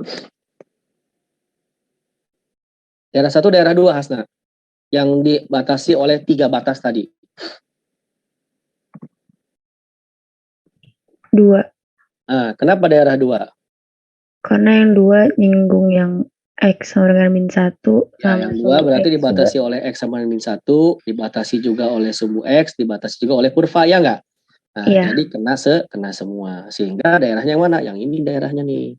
Daerah 1, daerah 2, Hasna. Yang dibatasi oleh 3 batas tadi. 2. Nah, kenapa daerah 2? Karena yang 2 nyinggung yang X sama dengan min 1. Ya, yang 2 berarti dibatasi oleh X sama dengan min 1, dibatasi juga oleh sumbu X, dibatasi juga oleh kurva, ya enggak? Nah, jadi kena semua. Sehingga daerahnya yang mana? Yang ini daerahnya nih.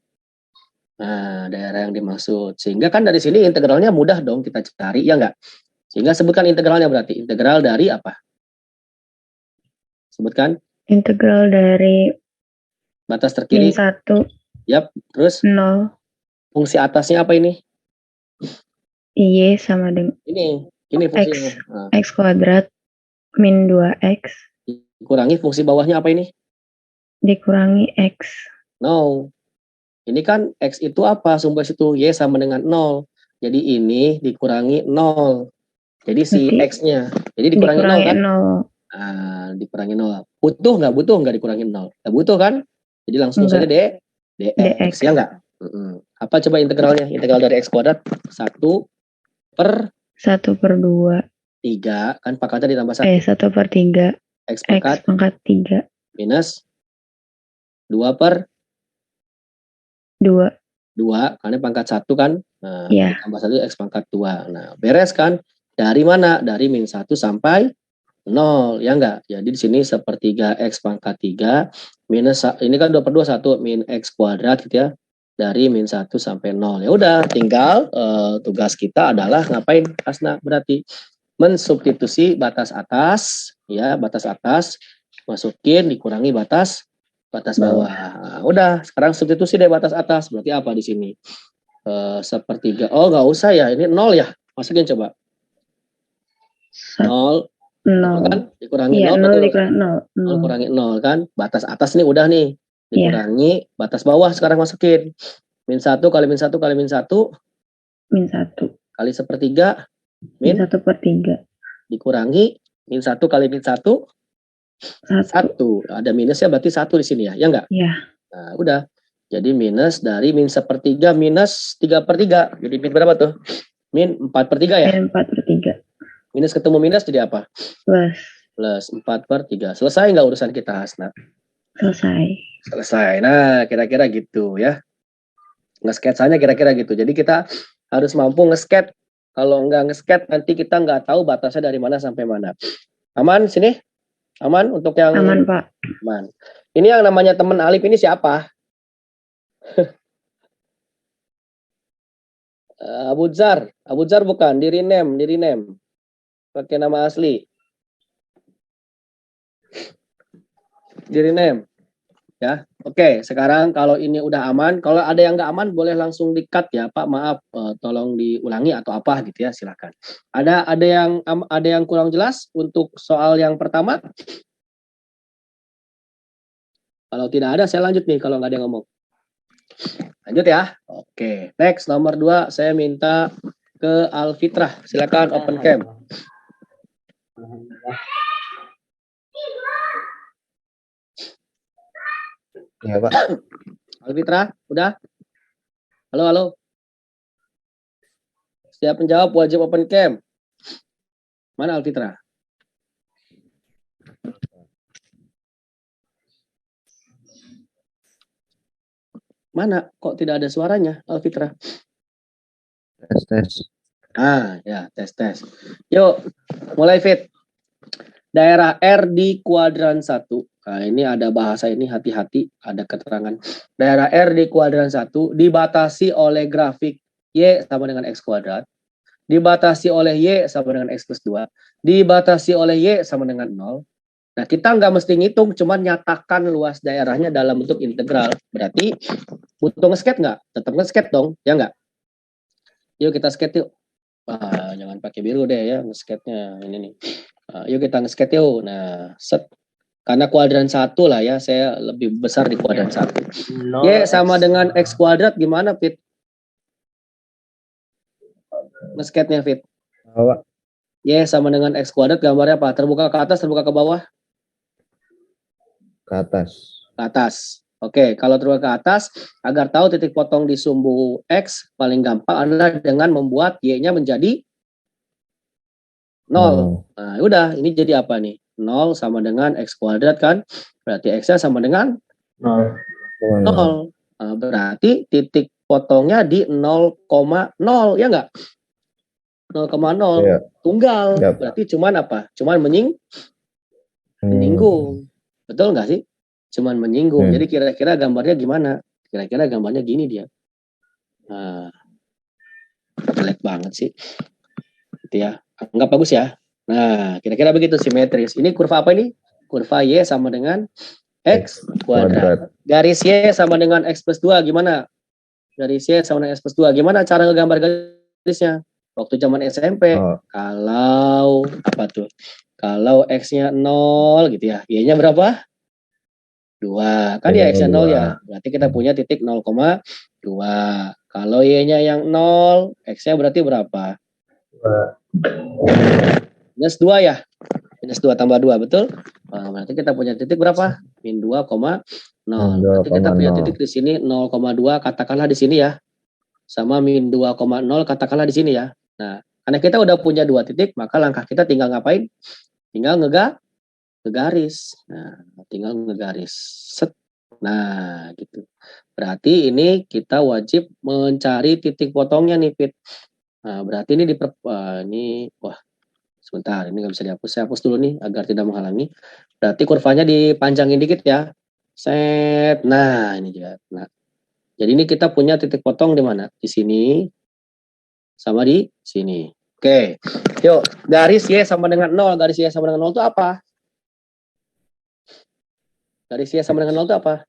Nah, daerah yang dimaksud. Sehingga kan dari sini integralnya mudah dong kita cari, ya enggak? Sehingga sebutkan integralnya berarti. Integral dari apa? Sebutkan. Integral dari batas terkiri. min 1. Yap, terus? 0. Fungsi atasnya apa ini? Y sama dengan ini fungsinya. X kuadrat min 2X. Dikurangi fungsi bawahnya apa ini? Dikurangi X. No. Ini kan X itu apa? Sumbu X itu Y sama dengan 0. Jadi ini dikurangi 0. Jadi si X-nya. Jadi dikurangi 0 kan? 0. Nah, dikurangi 0. Butuh nggak dikurangi 0? Nggak butuh kan? Jadi langsung saja dx. Ya nggak? Apa coba integralnya? Integral dari X kuadrat 1 per 1/2. 3. Kan pangkatnya ditambah 1. 1/3. X pangkat 3. Minus 2/2. 2, karena pangkat 1 kan. Nah, tambah 1 X pangkat 2. Nah, beres kan? Dari mana? Dari min 1 sampai 0, ya enggak? Jadi di sini 1/3 X pangkat 3 minus, ini kan 2/2 1 min X kuadrat gitu ya. Dari min 1 sampai 0. Ya udah, tinggal tugas kita adalah ngapain, Hasna? Berarti mensubstitusi batas atas, ya, batas atas masukin dikurangi batas bawah. Nah, udah, sekarang substitusi deh batas atas. Berarti apa di sini? 1/3. Oh, nggak usah ya. Ini 0 ya. Masukin coba. 0 kan? Dikurangi 0. 0 dikurangi 0 kurangi 0 kan? Batas atas nih udah nih. Dikurangi batas bawah sekarang masukin. Min 1 kali min 1 kali min 1. Min 1. Kali 1/3. Min 1/3. Dikurangi Min 1 kali min 1, 1. Ada minusnya berarti 1 di sini ya. Ya enggak? Iya. Nah, udah. Jadi minus dari min 1/3 minus 3/3. Jadi min berapa tuh? Min 4/3 ya? Min 4/3. Minus ketemu minus jadi apa? Plus. Plus 4/3. Selesai nggak urusan kita, Hasna? Selesai. Selesai. Nah, kira-kira gitu ya. Nge-sketsanya kira-kira gitu. Jadi kita harus mampu nge-sketch. Kalau nggak nge-sketch, nanti kita nggak tahu batasnya dari mana sampai mana. Aman sini? Aman untuk yang... Aman, Pak. Aman. Ini yang namanya teman Alif ini siapa? Abu Zar bukan, di rename. Pakai nama asli. Di rename. Ya, oke. Sekarang kalau ini udah aman, kalau ada yang nggak aman boleh langsung di-cut ya, Pak. Maaf, tolong diulangi atau apa gitu ya, silakan. Ada yang kurang jelas untuk soal yang pertama? Kalau tidak ada, saya lanjut nih kalau nggak ada yang ngomong. Lanjut ya. Oke, next nomor 2 saya minta ke Alfitrah. Silakan open cam. Iya, Pak. Alfitrah, udah? Halo. Siap menjawab wajib open cam. Mana Alfitrah? Mana? Kok tidak ada suaranya, Alfitrah? Tes. Ya, tes. Yuk, mulai Fit. Daerah R di kuadran 1. Nah, ini ada bahasa ini, hati-hati, ada keterangan. Daerah R di kuadran 1 dibatasi oleh grafik Y sama dengan X kuadrat. Dibatasi oleh Y sama dengan X plus 2. Dibatasi oleh Y sama dengan 0. Nah, kita nggak mesti ngitung, cuman nyatakan luas daerahnya dalam bentuk integral. Berarti butuh nge-sketch nggak? Tetap nge-sketch dong, ya nggak? Yuk kita sketch yuk. Jangan pakai biru deh ya, nge-sketchnya ini nih. Yuk kita nge-sketch yuk. Nah, set. Karena kuadran 1 lah ya, saya lebih besar di kuadran 1. Y sama dengan X kuadrat gimana, Fit? Nge-sketchnya, Fit. Pak. Y sama dengan X kuadrat gambarnya apa? Terbuka ke atas, terbuka ke bawah? Ke atas. Ke atas. Oke, kalau terbuka ke atas, agar tahu titik potong di sumbu X, paling gampang adalah dengan membuat Y-nya menjadi 0. Nah, udah, ini jadi apa nih? 0 sama dengan X kuadrat kan? Berarti X-nya sama dengan 0. Nah, berarti titik potongnya di 0,0, ya nggak? 0,0. Iya. Tunggal. Iya, berarti cuman apa? Cuman menyinggung. Betul nggak sih? Cuman menyinggung. Jadi kira-kira gambarnya gimana? Kira-kira gambarnya gini dia. Nah, jelek banget sih. Gitu ya. Anggap bagus ya. Nah, kira-kira begitu simetris. Ini kurva apa ini? Kurva Y sama dengan X kuadrat. Garis Y sama dengan X plus 2 gimana? Garis Y sama dengan X plus 2. Gimana cara ngegambar garisnya? Waktu zaman SMP. Kalau apa tuh? Kalau X-nya 0 gitu ya. Y-nya berapa? 2. Kan ya X-nya 0 ya. Berarti kita punya titik 0,2. Kalau Y-nya yang 0, X-nya berarti berapa? Minus 2 ya. Minus 2 tambah 2, betul? Nah, berarti kita punya titik berapa? Min 2,0. Berarti kita punya titik di sini 0,2 katakanlah di sini ya. Sama min 2,0 katakanlah di sini ya. Nah, karena kita udah punya 2 titik, maka langkah kita tinggal ngapain? Tinggal ngegaris. Nah, tinggal ngegaris. Set. Nah, gitu. Berarti ini kita wajib mencari titik potongnya nih, Fit. Nah, berarti ini sebentar, ini nggak bisa dihapus. Saya hapus dulu nih agar tidak menghalangi. Berarti kurvanya dipanjangin dikit ya. Set. Nah, ini juga. Nah, jadi ini kita punya titik potong di mana? Di sini sama di sini. Oke. Yuk, garis Y sama dengan 0. Garis Y sama dengan 0 itu apa? Garis Y sama dengan 0 itu apa?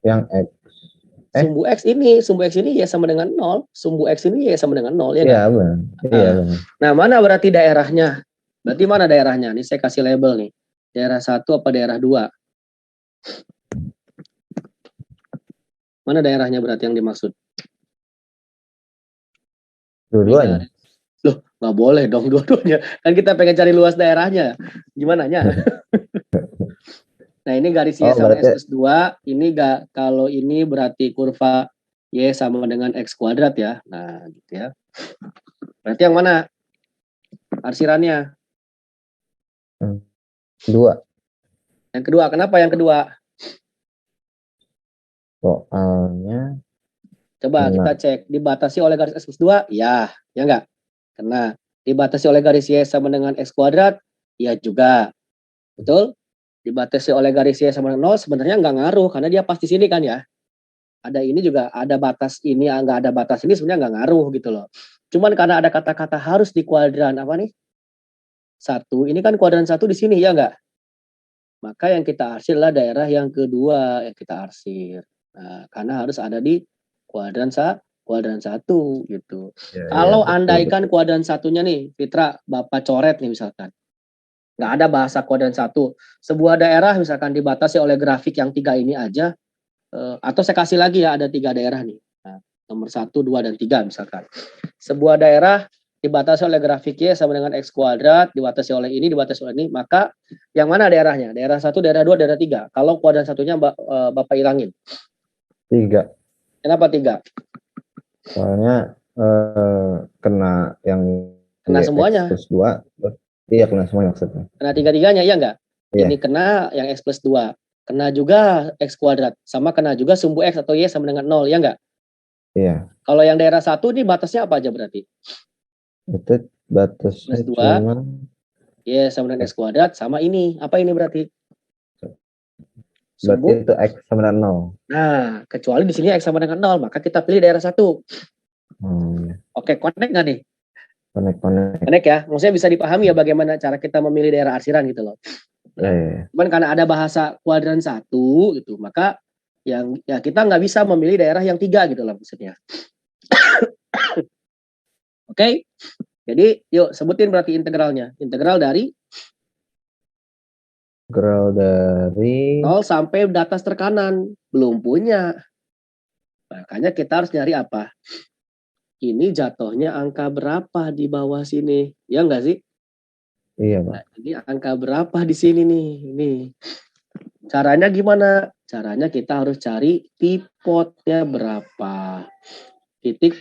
Yang X. Sumbu X ini Y sama dengan 0. Sumbu X ini Y sama dengan 0. Ya, iya, benar. Iya, benar. Nah, mana berarti daerahnya? Berarti mana daerahnya? Ini saya kasih label nih. Daerah 1 apa daerah 2? Mana daerahnya berarti yang dimaksud? Dua-duanya. Nggak boleh dong dua-duanya. Kan kita pengen cari luas daerahnya. Gimana nya? Nah, ini garis Y Oh, sama berarti- X plus 2. Ini kalau ini berarti kurva Y sama dengan X kuadrat ya. Nah, gitu ya. Berarti yang mana arsirannya? 2. Yang kedua. Kenapa yang kedua? Soalnya Coba Kena. kita cek. Dibatasi oleh garis X plus 2? Ya. Ya enggak? Kena. Dibatasi oleh garis Y sama dengan X kuadrat? Ya juga. Betul? Dibatasi oleh garis Y sama dengan 0 sebenarnya nggak ngaruh. Karena dia pasti sini kan ya. Ada ini juga, ada batas ini, nggak ada batas ini sebenarnya nggak ngaruh gitu loh. Cuman karena ada kata-kata harus di kuadran apa nih? 1, ini kan kuadran 1 di sini ya nggak? Maka yang kita arsir adalah daerah yang kedua yang kita arsir. Nah, karena harus ada di kuadran 1 gitu. ya, Kalau betul, andaikan betul. kuadran 1-nya nih, Fitra, Bapak coret nih misalkan. Nggak ada bahasa kuadran 1. Sebuah daerah misalkan dibatasi oleh grafik yang 3 ini aja, atau saya kasih lagi ya, ada 3 daerah nih. Nah, nomor 1, 2, dan 3 misalkan. Sebuah daerah dibatasi oleh grafik Y sama dengan X kuadrat, dibatasi oleh ini, dibatasi oleh ini, maka yang mana daerahnya? Daerah 1, daerah 2, daerah 3. Kalau kuadran 1-nya Bapak hilangin. 3. Kenapa 3? Soalnya kena yang Kena X semuanya. plus 2. Iya, kena semuanya maksudnya. Kena 3-3-nya, iya enggak? Iya. Ini kena yang X plus 2. Kena juga X kuadrat. Sama kena juga sumbu X atau Y sama dengan 0, ya enggak? Iya. Kalau yang daerah 1 ini batasnya apa aja berarti? Itu batasnya Plus 2. cuma Y sama dengan X kuadrat. Sama ini. Apa ini berarti? berarti Sumbu. itu X sama dengan 0. Nah, kecuali di sini X sama dengan 0. Maka kita pilih daerah 1. Oke, connect nggak nih? Connect. Connect ya. Maksudnya bisa dipahami ya bagaimana cara kita memilih daerah arsiran gitu loh. Ya. Cuman karena ada bahasa kuadran 1 gitu, maka yang ya kita nggak bisa memilih daerah yang 3 gitu loh maksudnya. Oke. Jadi yuk sebutin berarti integralnya. Integral dari 0 sampai batas terkanan. Belum punya. Makanya kita harus nyari apa? Ini jatuhnya angka berapa di bawah sini? Ya nggak sih? Iya, Pak. Nah, ini angka berapa di sini nih? Ini. Caranya gimana? Caranya kita harus cari tipotnya berapa. Titik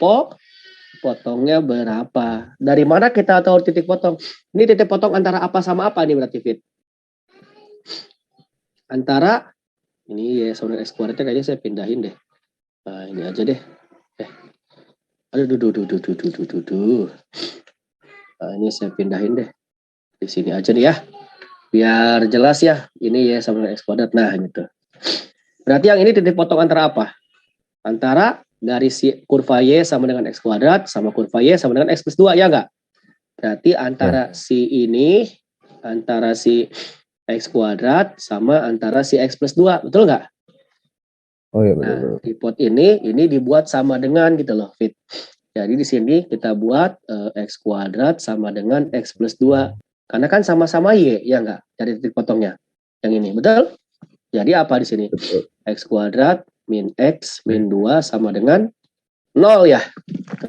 potongnya berapa. Dari mana kita tahu titik potong? Ini titik potong antara apa sama apa nih berarti, Fit? Antara ini ya sama X kuadratnya kayaknya saya pindahin deh. Nah, ini aja deh. Aduh. Nah, ini saya pindahin deh. Di sini aja nih ya. Biar jelas ya. Ini ya sama dengan X kuadrat. Nah, gitu. Berarti yang ini titik potong antara apa? Antara garis kurva Y sama dengan X kuadrat sama kurva Y sama dengan X plus 2, ya enggak? Berarti antara si ini, antara si X kuadrat sama antara si X plus 2. Betul nggak? Oh iya, Nah, betul. tipot ini dibuat sama dengan gitu loh, Fit. Jadi di sini kita buat X kuadrat sama dengan X plus 2. Karena kan sama-sama Y, ya enggak? Dari titik potongnya. Yang ini, betul? Jadi apa di sini? Betul. X kuadrat min X min 2 sama dengan 0 ya.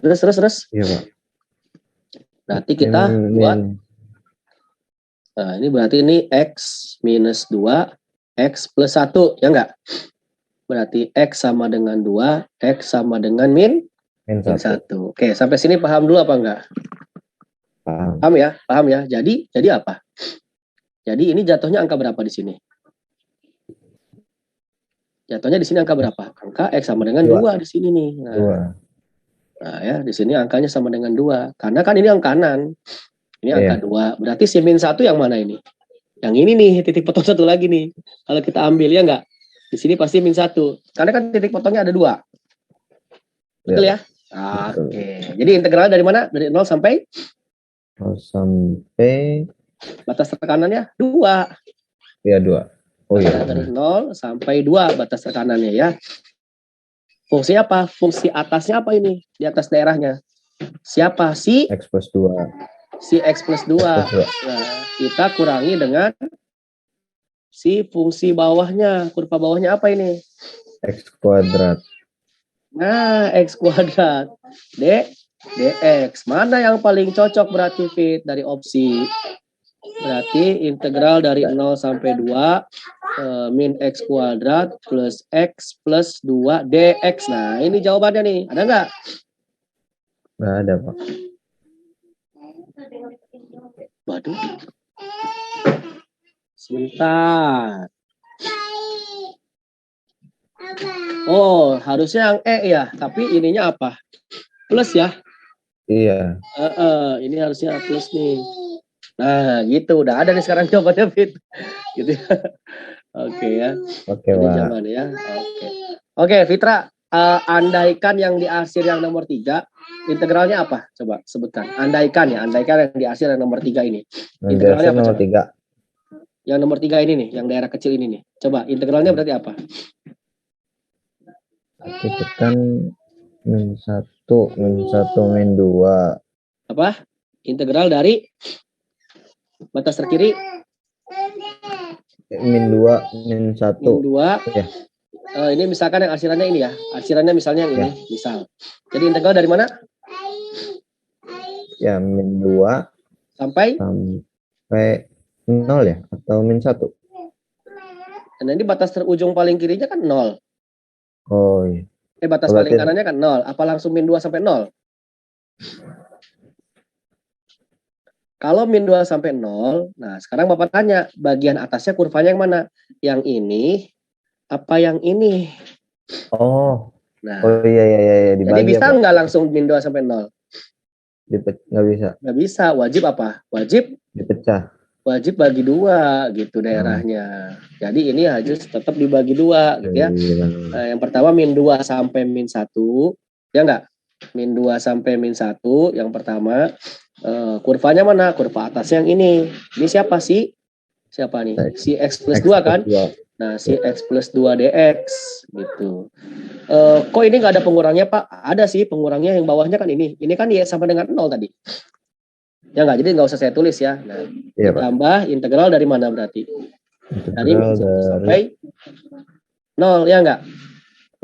Terus. Iya, Pak. Berarti kita buat, nah ini berarti ini X minus 2, X plus 1, ya enggak? Berarti X sama dengan 2, X sama dengan min 1. Oke, sampai sini paham dulu apa enggak? Paham. Paham ya. Jadi apa? Jadi ini jatuhnya angka berapa di sini? Jatuhnya di sini angka berapa? Angka X sama dengan 2 di sini nih. Nah, ya, di sini angkanya sama dengan 2. Karena kan ini yang kanan. Ini angka 2. Berarti si min 1 yang mana ini? Yang ini nih, titik potong 1 lagi nih. Kalau kita ambil ya enggak? Di sini pasti min 1. Karena kan titik potongnya ada 2. Betul ya? Oke. Jadi integral dari mana? Dari 0 sampai? 0 sampai Batas tekanannya 2. ya 2. Oh iya. Dari 0 sampai 2 batas tekanannya ya. Fungsi apa? Fungsi atasnya apa ini? Di atas daerahnya. Siapa? Si X plus 2. Si X plus 2. Nah, kita kurangi dengan si fungsi bawahnya. Kurva bawahnya apa ini? X kuadrat. Nah, X kuadrat. dx. Mana yang paling cocok berarti Fit dari opsi? Berarti integral dari 0 sampai 2 min x kuadrat plus x plus 2 dx. Nah, ini jawabannya nih. Ada nggak? Nggak ada, Pak. Waduh. Sebentar. Oh, harusnya yang E ya. Tapi ininya apa? Plus ya. Iya. Ini harusnya plus nih. Nah, gitu. Udah ada nih sekarang jawabannya, Fit. Gitu ya. Oke ya. Oke, Ini Pak. jawabannya ya. Oke, Fitra. Andaikan yang di akhir yang nomor 3, integralnya apa? Coba sebutkan. Andaikan ya. Andaikan yang di akhir yang nomor 3 ini. Integralnya apa, Nomor coba? 3. Yang nomor 3 ini nih. Yang daerah kecil ini nih. Coba, integralnya berarti apa? Itu kan min 1, min 2. Apa? Integral dari batas terkiri Min 2, min 1. min 2. Ya. Ini misalkan yang arsirannya ini ya. Arsirannya misalnya yang ini, misal. Jadi integral dari mana? Ya, min 2 Sampai 0 ya? Atau min 1? dan ini batas terujung paling kirinya kan 0. Oh, iya. Batas Berarti- paling kanannya kan 0. Apa langsung min 2 sampai 0? Kalau min 2 sampai 0, nah sekarang Bapak tanya, bagian atasnya kurvanya yang mana? Yang ini apa yang ini? Oh, Nah, iya. jadi Dibagi bisa apa? nggak langsung min 2 sampai 0? Nggak bisa. Nggak bisa. Wajib apa? Dipecah. Wajib bagi 2 gitu daerahnya. Jadi ini harus tetap dibagi 2 gitu ya. Yang pertama min 2 sampai min 1, ya enggak? Min 2 sampai min 1 yang pertama. Kurvanya mana? Kurva atasnya yang ini. Ini siapa sih? Siapa nih? Si X plus 2 kan? Nah, si X plus 2 dx gitu. Kok ini nggak ada pengurangnya, Pak? Ada sih pengurangnya, yang bawahnya kan ini. Ini kan Y sama dengan 0 tadi. Ya nggak, jadi nggak usah saya tulis ya. Nah, Iya, Pak. ditambah integral dari mana berarti? Dari Integral 1 dari sampai 0, ya nggak?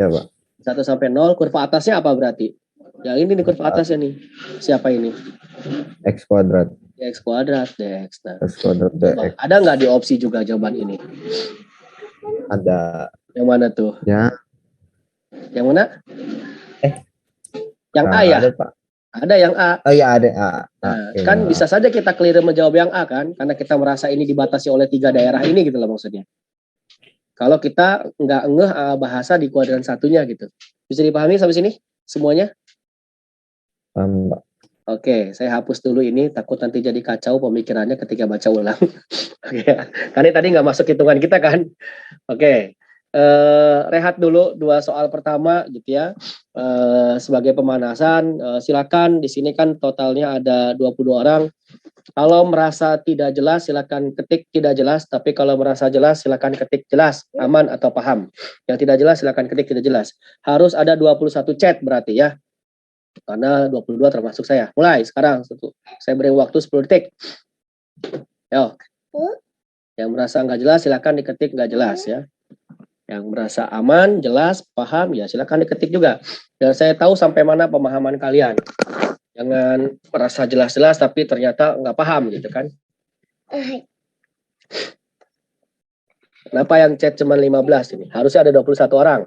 ya, Pak. 1 sampai 0, kurva atasnya apa berarti? Yang ini nih kurva atasnya nih. Siapa ini? X kuadrat. X kuadrat dx. Nah, X kuadrat dx. ada nggak di opsi juga jawaban ini? Ada. Yang mana tuh? Ya. Yang mana? Yang A ya? Ada, Pak. Ada yang A. Oh iya, ada A. Nah, Oke. kan bisa saja kita clear menjawab yang A kan, karena kita merasa ini dibatasi oleh 3 daerah ini gitu loh maksudnya. Kalau kita nggak ngeh bahasa di kuadran satunya gitu. Bisa dipahami sampai sini semuanya? Paham, Pak. Oke, saya hapus dulu ini, takut nanti jadi kacau pemikirannya ketika baca ulang. Oke, karena tadi nggak masuk hitungan kita kan. Oke, rehat dulu 2 soal pertama gitu ya. Sebagai pemanasan, silakan di sini kan totalnya ada 22 orang. Kalau merasa tidak jelas silakan ketik tidak jelas, tapi kalau merasa jelas silakan ketik jelas, aman atau paham. Yang tidak jelas silakan ketik tidak jelas. Harus ada 21 chat berarti ya. Karena 22 termasuk saya. Mulai sekarang, saya beri waktu 10 detik. Yo. Yang merasa nggak jelas silakan diketik nggak jelas ya. Yang merasa aman, jelas, paham ya silakan diketik juga. Dan saya tahu sampai mana pemahaman kalian. Jangan merasa jelas-jelas tapi ternyata nggak paham gitu kan. Kenapa yang chat cuma 15 ini? Harusnya ada 21 orang.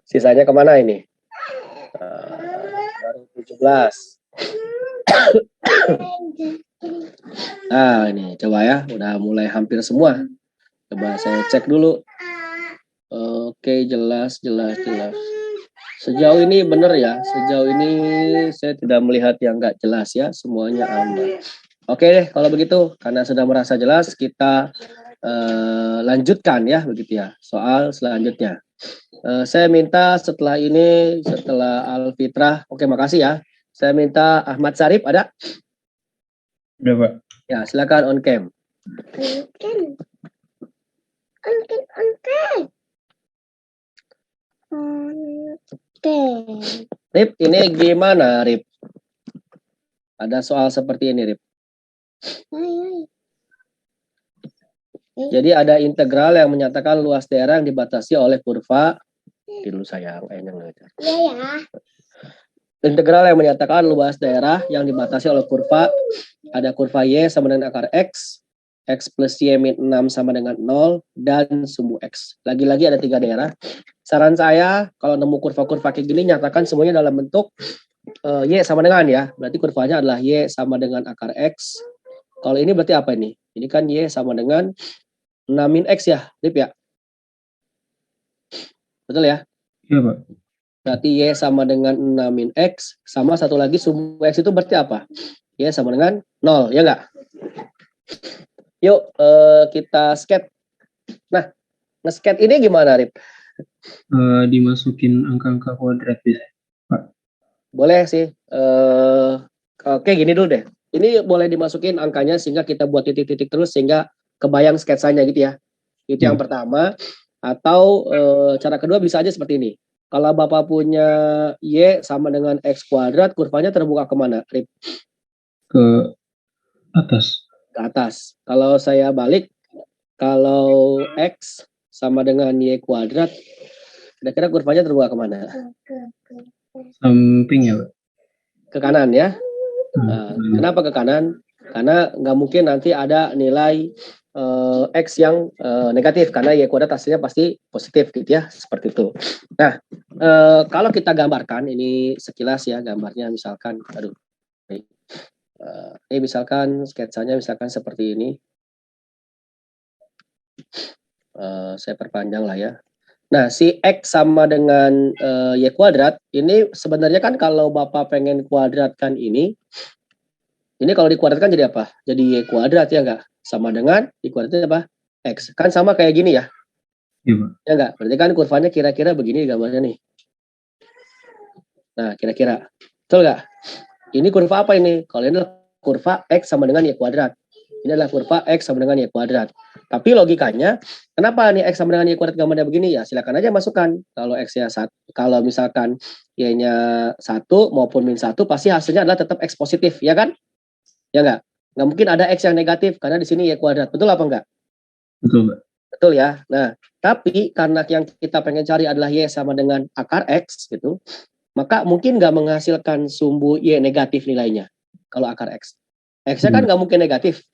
Sisanya kemana ini? Baru 17. Nah ini coba ya, udah mulai hampir semua. Coba saya cek dulu. Oke, jelas. Sejauh ini benar ya, sejauh ini saya tidak melihat yang nggak jelas ya, semuanya aman. Oke deh, kalau begitu, karena sudah merasa jelas, kita lanjutkan ya, begitu ya, soal selanjutnya. Saya minta setelah ini, setelah Alfitrah, oke makasih ya, saya minta Ahmad Sarip, ada? Udah, Pak. Ya, silakan on cam. Rip, ini gimana Rip? Ada soal seperti ini Rip. Jadi ada integral yang menyatakan luas daerah yang dibatasi oleh kurva Dulu sayang, yang ngajar. Iya ya. Integral yang menyatakan luas daerah yang dibatasi oleh kurva. Ada kurva Y sama dengan akar X plus Y min 6 sama dengan 0, dan sumbu X. Lagi-lagi ada 3 daerah. Saran saya, kalau nemu kurva-kurva kayak gini, nyatakan semuanya dalam bentuk Y sama dengan ya. Berarti kurvanya adalah Y sama dengan akar X. Kalau ini berarti apa ini? Ini kan Y sama dengan 6 min X ya, Rip ya? Betul ya? Iya, Pak. Berarti Y sama dengan 6 min X, sama satu lagi sumbu X itu berarti apa? Y sama dengan 0, ya enggak? Yuk, kita skate. Nah, nge-skate ini gimana, Rip? Dimasukin angka-angka kuadrat ya. Boleh sih. Oke, gini dulu deh. Ini boleh dimasukin angkanya sehingga kita buat titik-titik terus sehingga kebayang sketsanya gitu ya. Itu yang pertama. Atau cara kedua bisa aja seperti ini. Kalau Bapak punya Y sama dengan X kuadrat, kurvanya terbuka kemana, Rip? Ke atas. Ke atas. Kalau saya balik, kalau X sama dengan Y kuadrat, kira-kira kurvanya terbuka kemana? Samping ya, Pak. Ke kanan ya. Kenapa ke kanan? Karena nggak mungkin nanti ada nilai X yang negatif, karena Y kuadrat hasilnya pasti positif gitu ya, seperti itu. Nah, kalau kita gambarkan, ini sekilas ya gambarnya, misalkan, ini misalkan sketsanya misalkan seperti ini. Saya perpanjang lah ya. Nah, si X sama dengan Y kuadrat, ini sebenarnya kan kalau Bapak pengen kuadratkan ini kalau dikuadratkan jadi apa? Jadi Y kuadrat ya enggak? Sama dengan dikuadratkan apa? X. Kan sama kayak gini ya? Iya, Pak. Ya enggak? Berarti kan kurvanya kira-kira begini gambarnya nih. Nah, kira-kira. Betul enggak? Ini kurva apa ini? Kalau ini adalah kurva X sama dengan Y kuadrat. Ini adalah kurva X sama dengan Y kuadrat. Tapi logikanya, kenapa nih X sama dengan Y kuadrat gambarnya begini ya? Silakan aja masukkan. Kalau X-nya 1, kalau misalkan Y-nya 1 maupun min 1, pasti hasilnya adalah tetap X positif, ya kan? Ya enggak? Nggak mungkin ada X yang negatif, karena di sini Y kuadrat. Betul apa enggak? Betul, Pak. Betul ya. Nah, tapi karena yang kita pengen cari adalah Y sama dengan akar X gitu, maka mungkin nggak menghasilkan sumbu Y negatif nilainya kalau akar X. X-nya kan nggak mungkin negatif.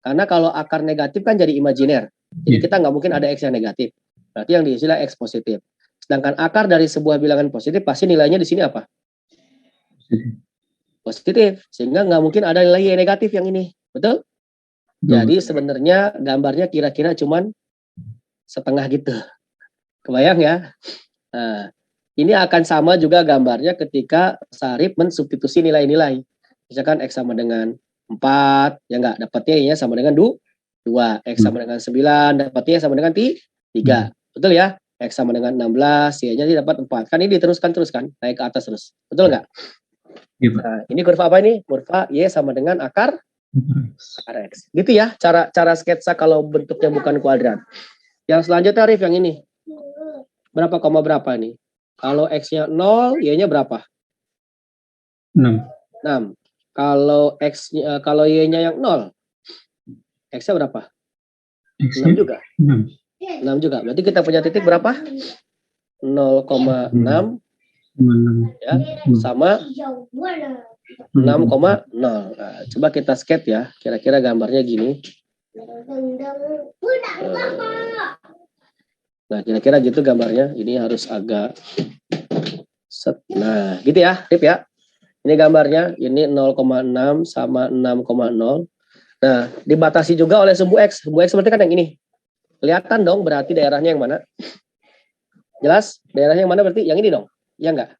Karena kalau akar negatif kan jadi imajiner. Jadi kita nggak mungkin ada X yang negatif. Berarti yang diisi adalah X positif. Sedangkan akar dari sebuah bilangan positif pasti nilainya di sini apa? Positif. Sehingga nggak mungkin ada nilai Y negatif yang ini. Betul? Jadi sebenarnya gambarnya kira-kira cuman setengah gitu. Kebayang ya? Nah, ini akan sama juga gambarnya ketika Sarip mensubstitusi nilai-nilai. Misalkan X sama dengan 4, ya enggak, dapatnya Y-nya sama dengan 2. X sama dengan 9, dapatnya sama dengan 3. Betul ya? X sama dengan 16, Y-nya dapat 4. Kan ini diteruskan terus kan? Naik ke atas terus. Betul enggak? Nah, ini kurva apa ini? Kurva Y sama dengan akar X. Gitu ya, cara sketsa kalau bentuknya bukan kuadrat. Yang selanjutnya Arif yang ini. Berapa koma berapa nih? Kalau X-nya 0, Y-nya berapa? 6. Kalau X-nya, kalau Y-nya yang 0, X-nya berapa? 6 juga. 6 juga. Berarti kita punya titik berapa? 0,6 ya, sama 6,0. Nah, coba kita skate ya. Kira-kira gambarnya gini. Nah, kira-kira gitu gambarnya. Ini harus agak set. Nah, gitu ya, Rip ya. Ini gambarnya. Ini 0,6 sama 6,0. Nah, dibatasi juga oleh sumbu X. Sumbu X berarti kan yang ini. Kelihatan dong berarti daerahnya yang mana? Jelas? Daerahnya yang mana berarti? Yang ini dong? Ya enggak?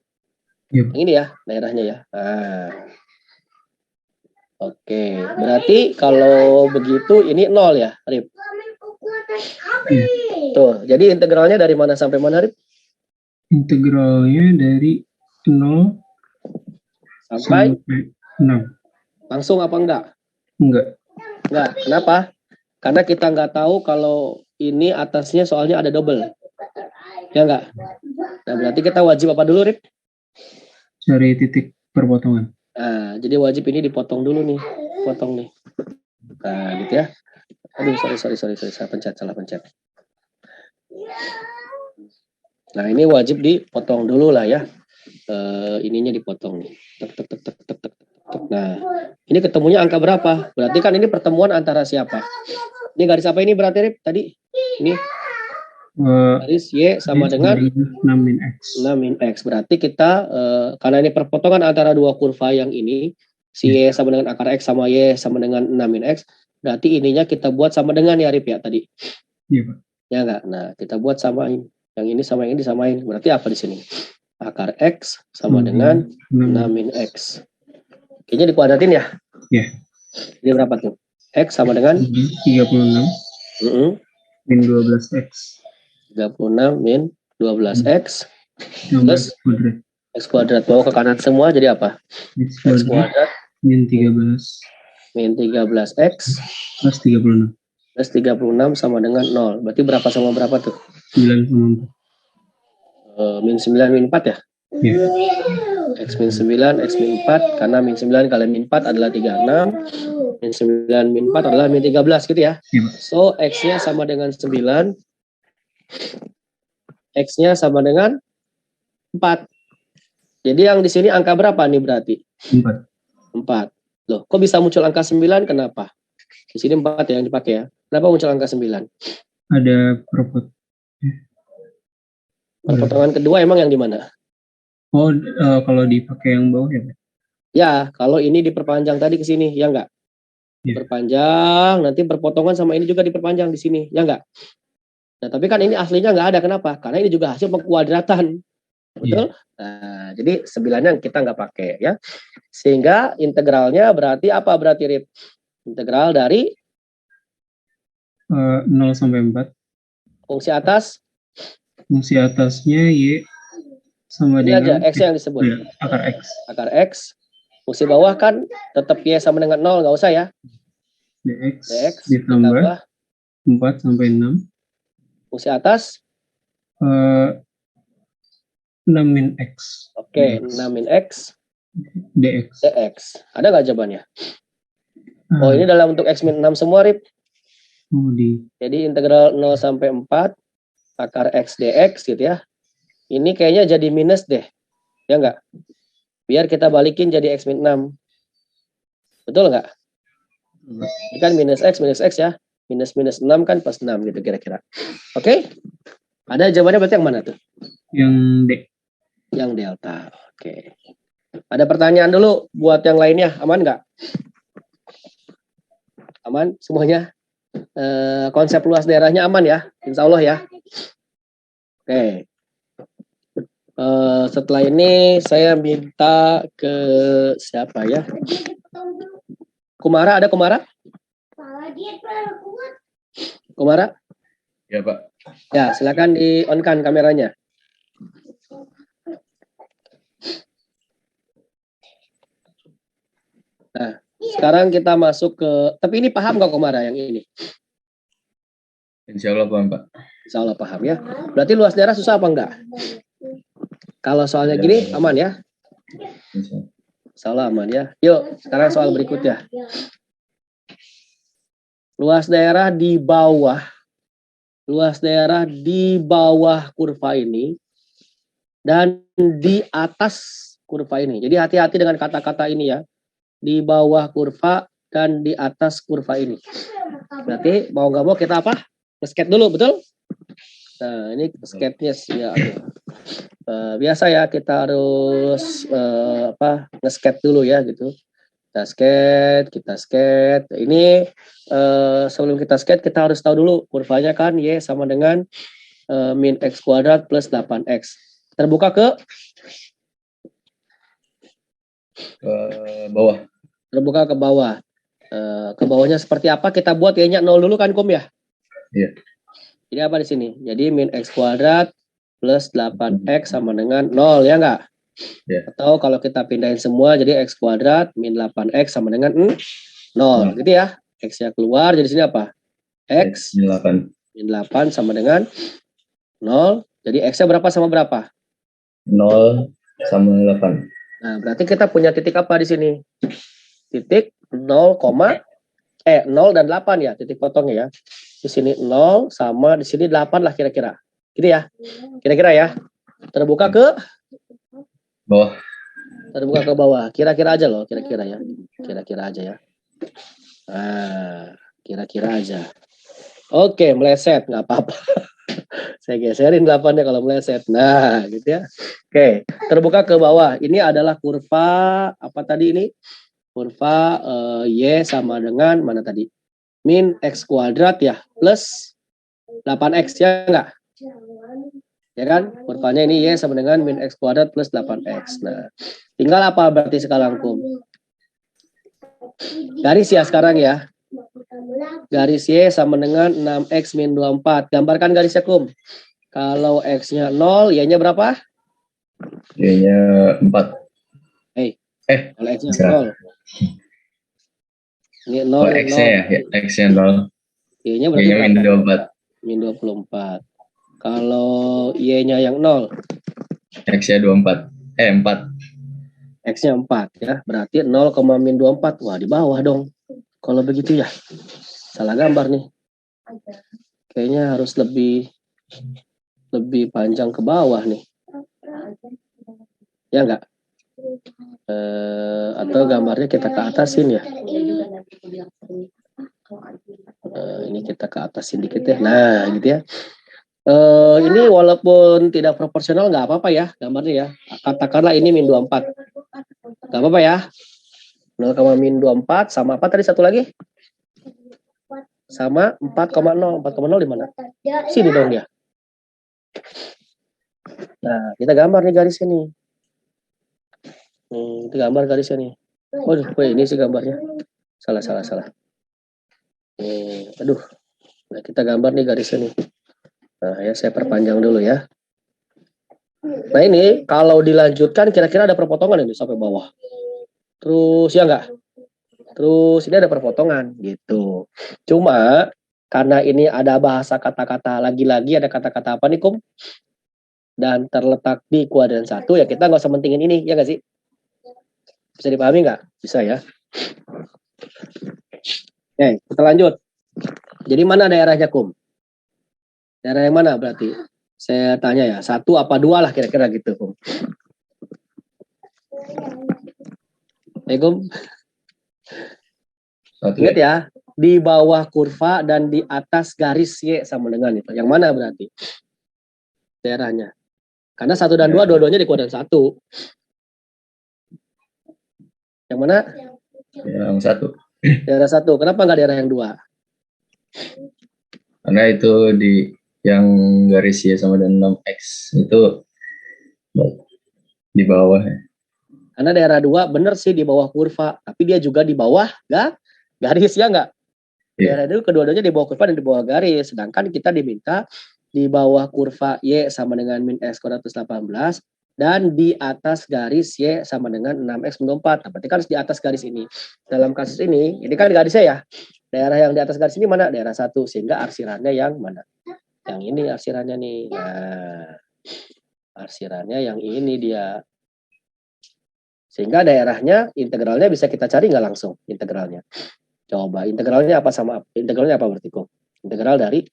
Yang ini ya, daerahnya ya. Nah. Oke, berarti kalau begitu ini 0 ya, Rip? Tuh, jadi integralnya dari mana sampai mana, Rip? Integralnya dari 0 sampai 6. Langsung apa enggak? Enggak. Enggak, kenapa? Karena kita nggak tahu kalau ini atasnya soalnya ada double. Ya enggak? Nah, berarti kita wajib apa dulu, Rip? Cari titik perpotongan. Nah, jadi wajib ini dipotong dulu nih. Potong nih. Nah, gitu ya. Aduh, sorry. Salah pencet. Nah, ini wajib dipotong dulu lah ya. Ininya dipotong nih. Tek, tek, tek, tek, tek, tek, tek. Nah, ini ketemunya angka berapa? Berarti kan ini pertemuan antara siapa? Ini garis apa ini berarti, Rip? Tadi? Ini garis Y sama dengan 6 min X. 6 min X. Berarti kita, karena ini perpotongan antara dua kurva yang ini, si Y sama dengan akar X sama Y sama dengan 6 min X, berarti ininya kita buat sama dengan ya, Rip ya, tadi? Iya, Pak. Ya enggak? Nah, kita buat samain. Yang ini sama yang ini disamain. Berarti apa di sini? Akar X sama dengan 6 min X. Kayaknya dikuadratin ya? Iya. Jadi berapa tuh? X sama dengan 36 min 12X. 36 min 12X Plus kuadrat. X kuadrat. Bawa ke kanan semua jadi apa? X X kuadrat kuadrat min 13 min 13X plus 36. plus 36 sama dengan 0. Berarti berapa sama berapa tuh? 9 sama 4. Min 9 min 4 ya? Iya. X min 9, X min 4. Karena min 9 kali min 4 adalah 36. Min 9 min 4 adalah min 13 gitu ya? Iya, Pak. So, X-nya sama dengan 9. X-nya sama dengan 4. Jadi yang di sini angka berapa nih berarti? 4. 4. Loh, kok bisa muncul angka 9? Kenapa? Di sini 4 ya yang dipakai ya. Kenapa muncul angka 9? Ada Perpotongan kedua emang yang di mana? Oh, kalau dipakai yang bawah ya, Pak? Ya, kalau ini diperpanjang tadi ke sini, ya enggak? Iya. Diperpanjang, nanti berpotongan sama ini juga diperpanjang di sini, ya enggak? Nah, tapi kan ini aslinya enggak ada. Kenapa? Karena ini juga hasil pengkuadratan. Betul? Nah, jadi 9-nya kita nggak pakai ya. Sehingga integralnya berarti apa berarti, Rip? Integral dari 0 sampai 4. fungsi atas, Fungsi atasnya Y sama ini aja dengan X yang disebut. ya, akar X. Akar X. Fungsi bawah kan tetap Y sama dengan 0, nggak usah ya. DX, Dx ditambah 4 sampai 6. fungsi atas, 6 min X. oke, Dx. 6 min X, DX. dx. Ada nggak jawabannya? Oh, ini dalam bentuk X min 6 semua, Rip. Oh, Jadi integral 0 sampai 4, akar X dx gitu ya. Ini kayaknya jadi minus deh. Ya nggak? Biar kita balikin jadi X min 6. Betul nggak? Ini kan minus X ya. Minus 6 kan plus 6 gitu kira-kira. Oke? Ada jawabannya berarti yang mana tuh? Yang D. Yang delta. Oke. Ada pertanyaan dulu buat yang lainnya. Aman nggak? Aman semuanya? Konsep luas daerahnya aman ya? Insya Allah ya. Oke. Setelah ini saya minta ke siapa ya? Kumara, ada Kumara? Kumara? Ya, Pak. Ya, silakan di-on-kan kameranya. Nah, sekarang kita masuk ke, tapi ini paham nggak Kumara yang ini? Insya Allah paham, Pak. Insya Allah paham ya. Berarti luas daerah susah apa enggak? Kalau soalnya gini aman ya? Insya Allah aman ya. Yuk, sekarang soal berikutnya. Luas daerah di bawah kurva ini dan di atas kurva ini. Jadi hati-hati dengan kata-kata ini ya. Di bawah kurva dan di atas kurva ini. Berarti mau nggak mau kita apa? Nge-skate dulu, betul? Nah, ini skate-nya ya. Biasa ya, kita harus nge-skate dulu ya gitu. Kita skate. Ini sebelum kita skate kita harus tahu dulu kurvanya kan Y sama dengan min X kuadrat plus 8X. Terbuka ke Bawah. Terbuka ke bawah. Ke bawahnya seperti apa? Kita buat Y-nya 0 dulu kan, Kom ya? Iya. Jadi apa di sini? Jadi min X kuadrat plus 8X sama dengan 0, ya enggak? Ya. Atau kalau kita pindahin semua, jadi X kuadrat min 8X sama dengan 0, gitu ya. X-nya keluar, jadi sini apa? X min 8 sama dengan 0. Jadi X-nya berapa sama berapa? 0 sama 8. Nah, berarti kita punya titik apa di sini? Titik 0, 0 dan 8 ya, titik potongnya ya. Di sini 0 sama di sini 8 lah kira-kira. Gitu ya. Kira-kira ya. Terbuka ke Bawah. terbuka ke bawah. Kira-kira aja loh, kira-kira ya. Kira-kira aja ya. Nah, kira-kira aja. Oke, meleset nggak apa-apa. Saya geserin 8-nya kalau meleset. Nah, gitu ya. Oke, terbuka ke bawah. Ini adalah kurva apa tadi ini? Kurva Y sama dengan mana tadi? Min X kuadrat ya, plus 8X ya enggak? Ya kan? Kurvanya ini Y sama dengan min X kuadrat plus 8X. Nah, tinggal apa berarti sekarang, Kum? Garis ya sekarang ya. Garis Y sama dengan 6X min 24. Gambarkan garisnya, Kum. Kalau X-nya 0, Y-nya berapa? Y-nya 4. Kalau X-nya Bisa. 0. Ini 0, Oh, ini X-nya 0. ya? Y-nya 0. Y-nya berarti Y-nya min berapa? 24. Min 24. Kalau Y-nya yang 0, X-nya 24. 4. X-nya 4 ya. Berarti 0, min 24. Wah, di bawah dong. Kalau begitu ya. Salah gambar nih. Kayaknya harus lebih panjang ke bawah nih. Ya enggak? Atau gambarnya kita ke atasin ya. Ini kita ke atasin dikit ya. Nah, gitu ya. Ini walaupun tidak proporsional nggak apa-apa ya gambarnya ya. Katakanlah ini min 24. Nggak apa-apa ya. 0, min 24 sama apa tadi satu lagi? Sama 4,0. 4,0 di mana? Sini dong dia. Nah, kita gambar nih garisnya nih. Kita gambar garisnya nih. Waduh, ini sih gambarnya. Salah. Aduh. Nah, kita gambar nih garisnya nih. Nah, ya saya perpanjang dulu ya. Nah, ini kalau dilanjutkan kira-kira ada perpotongan ini sampai bawah. Terus ya enggak? Terus ini ada perpotongan gitu. Cuma karena ini ada bahasa kata-kata, lagi-lagi ada kata-kata apa nih, Kum? Dan terletak di kuadran 1, ya kita nggak usah mentingin ini, ya nggak sih? Bisa dipahami nggak? Bisa ya. Oke, kita lanjut. Jadi mana daerahnya, Kum? Daerah yang mana berarti? Saya tanya ya, 1 apa 2 lah kira-kira gitu, Kum. Kum. Ingat ya, di bawah kurva dan di atas garis Y sama dengan itu. Yang mana berarti? Daerahnya. Karena 1 dan 2 dua-duanya di kuadran 1. Yang mana? Yang 1. Daerah 1. Kenapa nggak daerah yang 2? Karena itu di yang garis Y sama dengan 6X itu di bawah ya. Karena daerah 2 bener sih di bawah kurva, tapi dia juga di bawah garis ya nggak? Daerah itu kedua-duanya di bawah kurva dan di bawah garis. Sedangkan kita diminta di bawah kurva Y sama dengan min X kuadrat plus 18 dan di atas garis Y sama dengan 6X min 24. Nah, berarti kan di atas garis ini. Dalam kasus ini kan garisnya ya. Daerah yang di atas garis ini mana? Daerah 1. Sehingga arsirannya yang mana? Yang ini arsirannya nih. Nah, arsirannya yang ini dia. Sehingga daerahnya, integralnya bisa kita cari nggak langsung integralnya. Coba integralnya apa sama integralnya apa berarti, Kum? Integral dari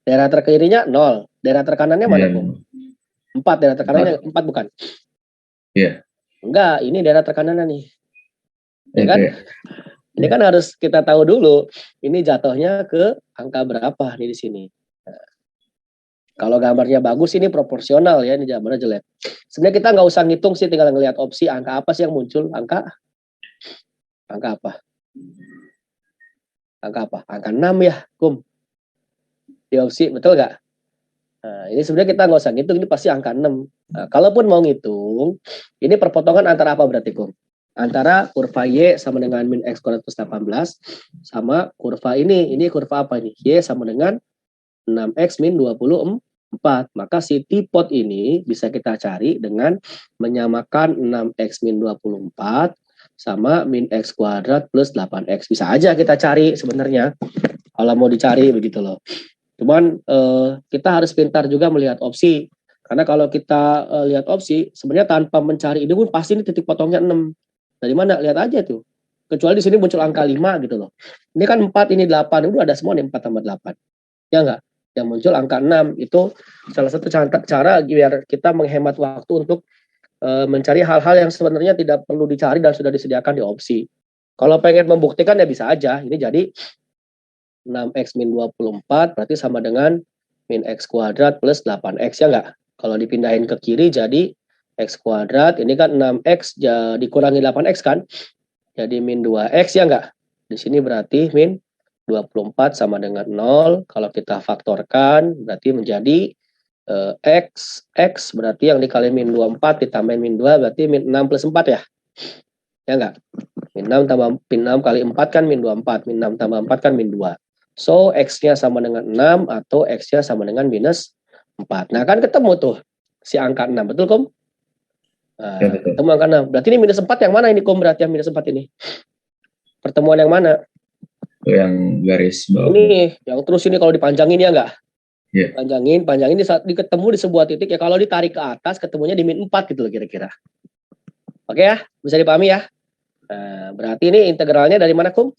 daerah terkirinya 0. Daerah terkanannya mana, Kum? 4. Daerah terkanannya 4 bukan? Iya. Enggak, ini daerah terkanannya nih. Ya kan? Ini kan harus kita tahu dulu, ini jatuhnya ke angka berapa nih di sini. Kalau gambarnya bagus ini proporsional ya, ini gambarnya jelek. Sebenarnya kita nggak usah ngitung sih, tinggal ngelihat opsi angka apa sih yang muncul, angka apa? Angka 6 ya, Kum. Di opsi, betul nggak? Nah, ini sebenarnya kita nggak usah ngitung, ini pasti angka 6. Nah, kalaupun mau ngitung, ini perpotongan antara apa berarti, Kum? Antara kurva Y sama dengan min X kuadrat plus 18 sama kurva ini kurva apa ini? Y sama dengan 6X min 24. Maka si T-pot ini bisa kita cari dengan menyamakan 6X min 24 sama min X kuadrat plus 8X. Bisa aja kita cari sebenarnya kalau mau dicari begitu loh. Cuman kita harus pintar juga melihat opsi. Karena kalau kita lihat opsi, sebenarnya tanpa mencari ini pun pasti ini titik potongnya 6. Dari mana? Lihat aja tuh. Kecuali di sini muncul angka 5 gitu loh. Ini kan 4, ini 8, udah ada semua nih 4 tambah 8. Ya enggak? Yang muncul angka 6 itu salah satu cara biar kita menghemat waktu untuk mencari hal-hal yang sebenarnya tidak perlu dicari dan sudah disediakan di opsi. Kalau pengen membuktikan ya bisa aja. Ini jadi 6x min 24 berarti sama dengan min x kuadrat plus 8x ya enggak? Kalau dipindahin ke kiri jadi x kuadrat, ini kan 6x dikurangi 8x kan? Jadi min 2x ya enggak? Di sini berarti min 24 sama dengan 0. Kalau kita faktorkan berarti menjadi x berarti yang dikali min 24 ditambahin min 2 berarti min 6 plus 4 ya. Ya enggak? Min 6 tambah min 6 kali 4 kan min 24, min 6 tambah 4 kan min 2. So x-nya sama dengan 6 atau x-nya sama dengan minus 4. Nah, kan ketemu tuh si angka 6, betul Kom? Nah, Ya, betul. ketemu angka 6. Berarti ini minus 4 yang mana ini Kom? Berarti yang minus 4 ini? Pertemuan yang mana? Yang garis bawah. Ini, yang terus ini kalau dipanjangin ya enggak? Iya. Panjangin ketemu di sebuah titik ya, kalau ditarik ke atas ketemunya di min 4 gitu loh kira-kira. Oke ya, bisa dipahami ya? Nah, berarti ini integralnya dari mana Kum?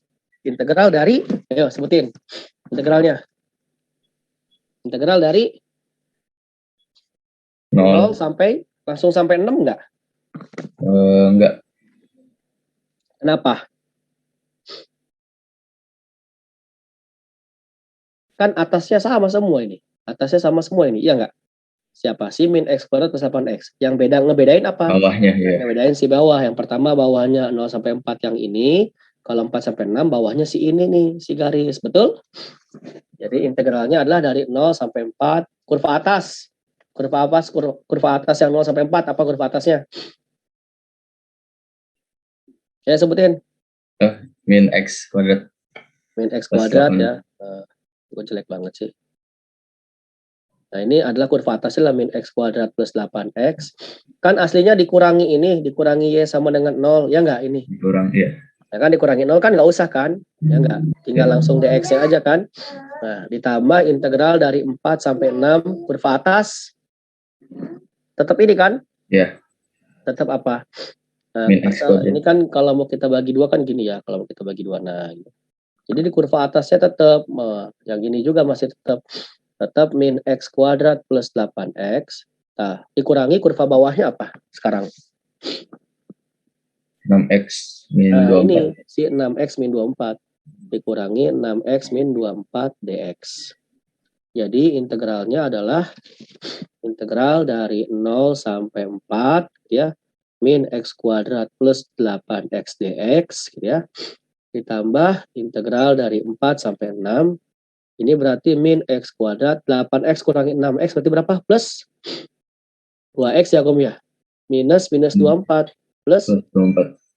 Integral dari, ayo sebutin integralnya. Integral dari 0 0. sampai langsung sampai 6 enggak? Enggak. Kenapa? Kan atasnya sama semua ini. Atasnya sama semua ini, iya enggak? Siapa sih min x kuadrat plus 8x? Yang ngebedain apa? Bawahnya ya. Ngebedain si bawah. Yang pertama bawahnya 0 sampai 4 yang ini. Kalau 4 sampai 6 bawahnya si ini nih, si garis. Betul? Jadi integralnya adalah dari 0 sampai 4 kurva atas. Kurva atas yang 0 sampai 4 apa kurva atasnya? Ya sebutin. Min x kuadrat. Min x Plus kuadrat 8. ya. Gue jelek banget sih. Nah, ini adalah kurva atasnya lah min x kuadrat plus 8x. Kan aslinya dikurangi y sama dengan 0. Ya enggak ini? Kurang, ya. Ya kan dikurangi 0 kan nggak usah kan? Ya enggak? Tinggal langsung dx-nya aja kan? Nah, ditambah integral dari 4 sampai 6 kurva atas. Tetap ini kan? Ya. Tetap apa? Nah, Min x kuadrat. ini kan kalau mau kita bagi dua kan gini ya. Kalau mau kita bagi dua. Nah, gitu. Jadi di kurva atasnya tetap, yang ini juga masih tetap min x kuadrat plus 8x. Nah, dikurangi kurva bawahnya apa sekarang? 6x min Nah, 24. ini si 6x min 24 dikurangi 6x min 24 dx. Jadi integralnya adalah integral dari 0 sampai 4 ya, min x kuadrat plus 8x dx gitu ya. Ditambah integral dari 4 sampai 6. Ini berarti min x kuadrat 8x kurangi 6x berarti berapa? Plus 2x ya Kom ya. Minus 24 plus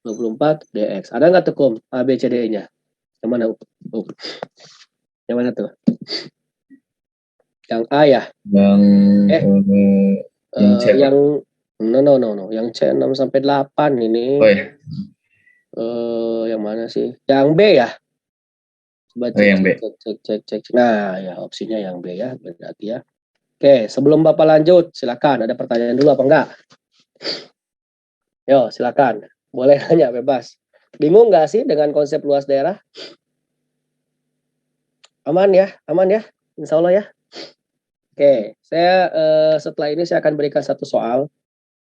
24 dx. Ada nggak tuh Kom A, B, C, D-nya? Yang mana? Yang mana tuh? Yang A ya? Yang C. Yang no. Yang C 6 sampai 8 ini. Oh ya. Yang mana sih? Yang B ya? Coba cek, yang B. Cek. Nah, ya opsinya yang B ya, berarti ya. Oke, sebelum Bapak lanjut, silakan. Ada pertanyaan dulu apa enggak? Yo, silakan. Boleh nanya bebas. Bingung nggak sih dengan konsep luas daerah? Aman ya? Insya Allah ya. Oke, saya setelah ini saya akan berikan satu soal.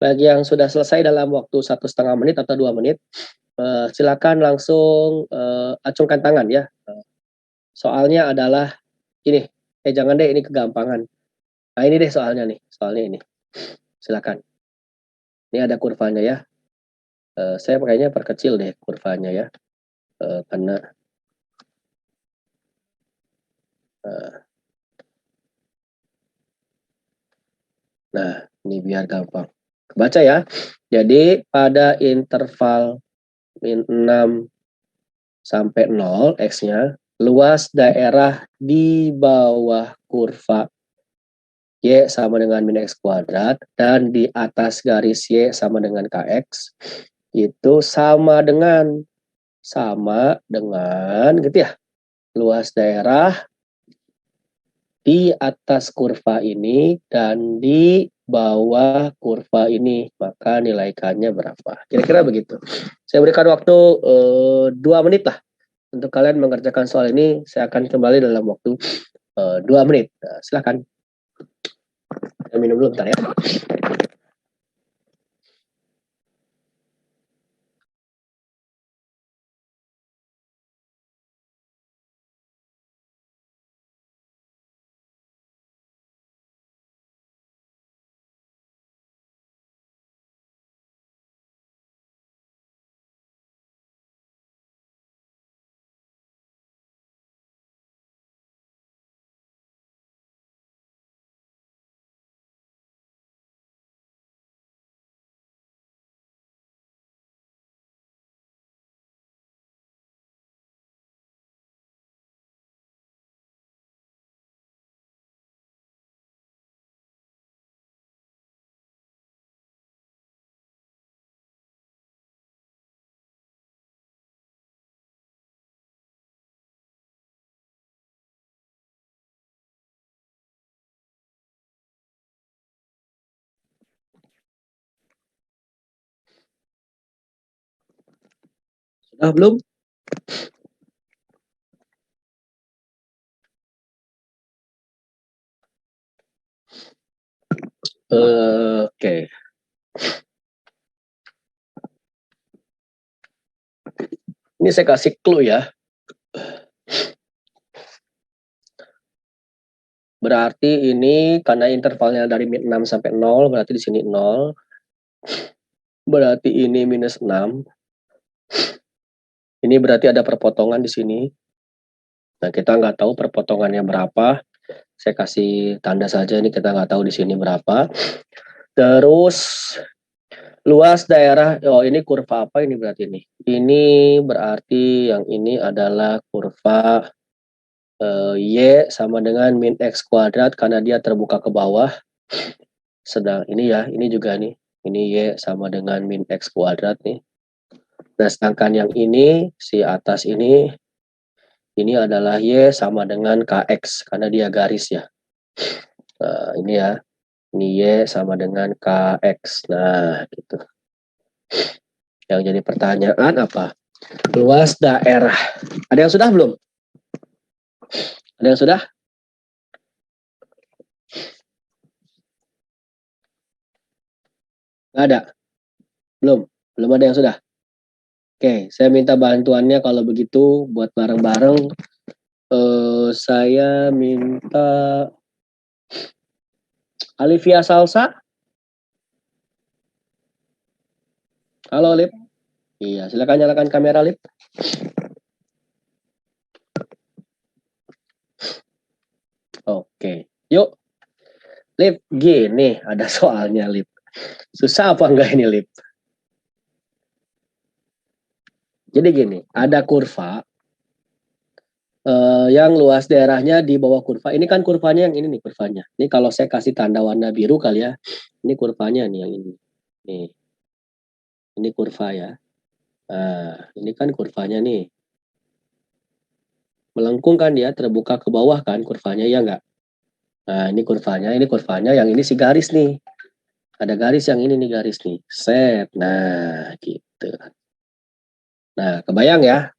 Bagi yang sudah selesai dalam waktu 1,5 menit atau 2 menit, silakan langsung acungkan tangan ya. Soalnya adalah ini. Jangan deh, ini kegampangan. Nah ini deh soalnya ini. Silakan. Ini ada kurvanya ya. Saya pakainya perkecil deh kurvanya ya. Karena nah, ini biar gampang. Kebaca ya. Jadi pada interval min 6 sampai 0 X-nya, luas daerah di bawah kurva Y sama dengan min X kuadrat dan di atas garis Y sama dengan KX itu sama dengan gitu ya. Luas daerah di atas kurva ini dan di bawah kurva ini, maka nilai K-nya berapa? Kira-kira begitu. Saya berikan waktu 2 menit lah untuk kalian mengerjakan soal ini. Saya akan kembali dalam waktu 2 menit. Nah, silakan. Saya minum dulu bentar ya. Sudah belum? Oke. Ini saya kasih clue ya. Berarti ini karena intervalnya dari min 6 sampai 0, berarti di sini 0. Berarti ini minus 6. Ini berarti ada perpotongan di sini. Nah, kita nggak tahu perpotongannya berapa. Saya kasih tanda saja, ini kita nggak tahu di sini berapa. Terus luas daerah, oh ini kurva apa ini berarti ini? Ini berarti yang ini adalah kurva Y sama dengan min X kuadrat karena dia terbuka ke bawah. Sedang ini ya, ini juga nih. Ini Y sama dengan min X kuadrat nih. Nah, sedangkan yang ini, si atas ini adalah Y sama dengan KX karena dia garis ya. Nah, ini ya. Ini Y sama dengan KX. Nah, gitu. Yang jadi pertanyaan apa? Luas daerah. Ada yang sudah belum? Ada yang sudah? Nggak ada? Belum? Belum ada yang sudah? Oke, saya minta bantuannya kalau begitu buat bareng-bareng. Saya minta Alivia Salsa. Halo, Lip. Iya, silakan nyalakan kamera, Lip. Oke, yuk. Lip, gini ada soalnya, Lip. Susah apa enggak ini, Lip? Jadi gini, ada kurva yang luas daerahnya di bawah kurva. Ini kan kurvanya yang ini nih kurvanya. Ini kalau saya kasih tanda warna biru kali ya. Ini kurvanya nih yang ini. Nih. Ini kurva ya. Nah, ini kan kurvanya nih. Melengkung kan dia, terbuka ke bawah kan kurvanya, ya enggak? Nah, ini kurvanya, yang ini si garis nih. Ada garis yang ini nih garis nih. Set. Nah, gitu. Nah, kebayang ya.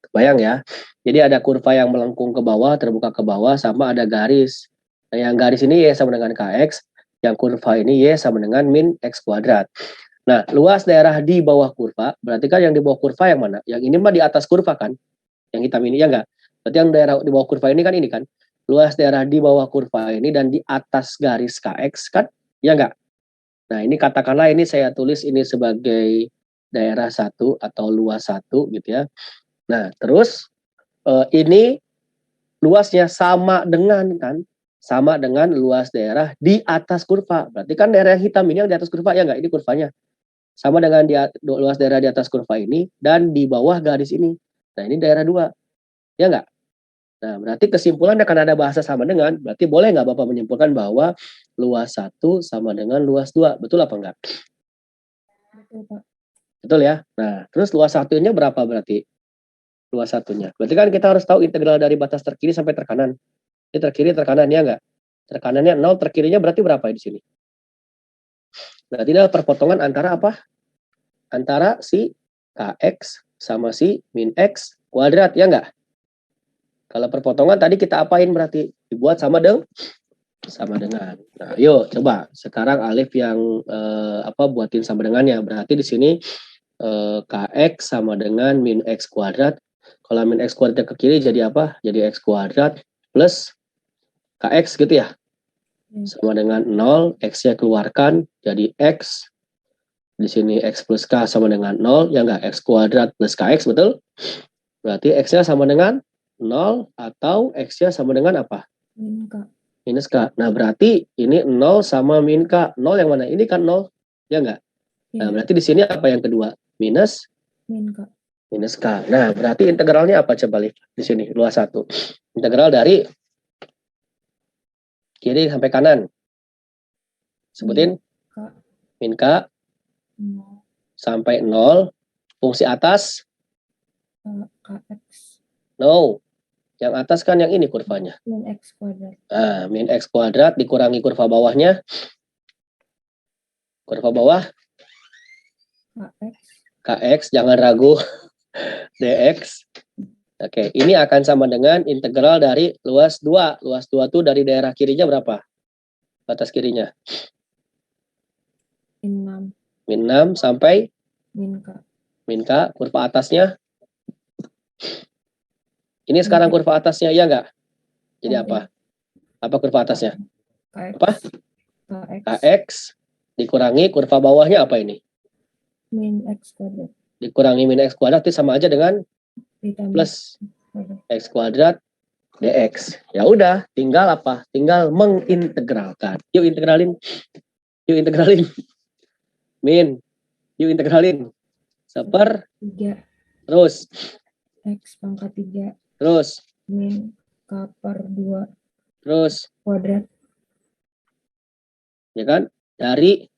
Jadi ada kurva yang melengkung ke bawah, terbuka ke bawah, sama ada garis. Nah, yang garis ini Y sama dengan KX, yang kurva ini Y sama dengan min X kuadrat. Nah, luas daerah di bawah kurva, berarti kan yang di bawah kurva yang mana? Yang ini mah di atas kurva kan? Yang hitam ini, ya enggak? Berarti yang daerah di bawah kurva ini kan? Luas daerah di bawah kurva ini dan di atas garis KX kan? Ya enggak? Nah, ini katakanlah ini saya tulis ini sebagai daerah 1 atau luas 1 gitu ya. Nah, terus ini luasnya sama dengan luas daerah di atas kurva. Berarti kan daerah yang hitam ini yang di atas kurva, ya enggak? Ini kurvanya. Sama dengan luas daerah di atas kurva ini dan di bawah garis ini. Nah, ini daerah 2. Ya enggak? Nah, berarti kesimpulannya karena ada bahasa sama dengan, berarti boleh nggak Bapak menyimpulkan bahwa luas 1 sama dengan luas 2? Betul apa enggak? Betul, Pak. Betul ya? Nah, terus luas satunya berapa berarti? Luas satunya. Berarti kan kita harus tahu integral dari batas terkiri sampai terkanan. Ini terkiri, terkanan, ya enggak? Terkanannya 0, terkirinya berarti berapa di sini? Berarti adalah perpotongan antara apa? Antara si KX sama si min X kuadrat, ya enggak? Kalau perpotongan tadi kita apain berarti? Dibuat sama dengan. Nah, yuk coba sekarang Alif yang buatin sama dengannya. Berarti di sini KX sama dengan min X kuadrat. Kalau min X kuadrat ke kiri jadi apa? Jadi X kuadrat plus KX gitu ya. Sama dengan 0, X-nya keluarkan jadi X. Di sini X plus K sama dengan 0, ya enggak? X kuadrat plus KX, betul? Berarti X-nya sama dengan 0 atau X-nya sama dengan apa? Min K. Minus K. Nah, berarti ini 0 sama min K. 0 yang mana? Ini kan 0, ya enggak? Nah, berarti di sini apa yang kedua? Minus Min K. minus K. Nah, berarti integralnya apa coba lihat di sini, luas 1. Integral dari kiri sampai kanan. Sebutin. K. Min K 0. sampai 0. Fungsi atas? KX. No. Yang atas kan yang ini kurvanya. Min X kuadrat. Nah, min X kuadrat dikurangi kurva bawahnya. Kurva bawah? KX. KX, jangan ragu. DX. Oke, ini akan sama dengan integral dari luas 2. Luas 2 itu dari daerah kirinya berapa? Batas kirinya. Min 6. Min 6 sampai Min K. min K, kurva atasnya. Ini sekarang kurva atasnya, ya enggak? Jadi apa? Apa kurva atasnya? KX. Apa? KX. KX dikurangi kurva bawahnya apa ini? Min X kuadrat. Dikurangi min X kuadrat itu sama aja dengan Ditambah plus kuadrat. X kuadrat DX. Ya udah, tinggal apa? Tinggal mengintegralkan. Yuk integralin. Yuk integralin. Min. Yuk integralin. 1/, 3. terus. X pangkat 3. Terus. Min K per 2 Terus. kuadrat. Ya kan? Dari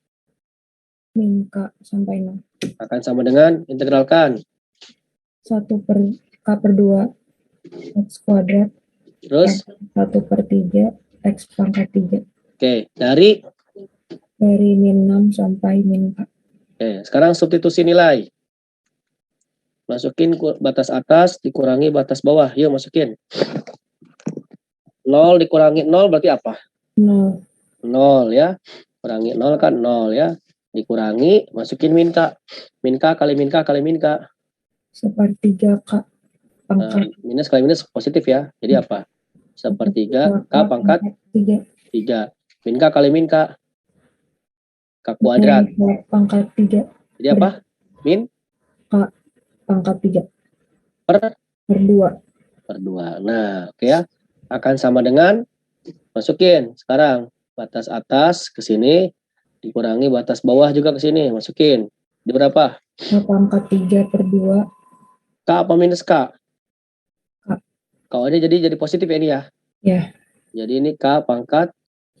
Min K sampai 6. akan sama dengan integralkan. 1 per K per 2 X kuadrat. Terus. 1 per 3 X pangkat 3. Oke. Dari. Dari min 6 sampai min K. Oke. Sekarang substitusi nilai. Masukin batas atas dikurangi batas bawah. Yuk masukin. 0 dikurangi 0 berarti apa? 0. 0 ya. Kurangi 0 kan 0 ya. Dikurangi, masukin min K. Min K kali min K kali min K. 1/3 K pangkat Minus kali minus positif ya. Jadi apa? 1/3 K pangkat 3. 3. Min K kali min K. K kuadrat. Pangkat 3 Jadi apa? Min K pangkat 3 per 2. 2. Nah, oke ya. Akan sama dengan masukin sekarang batas atas ke sini dikurangi batas bawah juga ke sini, masukin. Di berapa? K pangkat 3 per 2. K apa minus K? K. Kalau ini jadi positif ya ini ya. Ya. Jadi ini K pangkat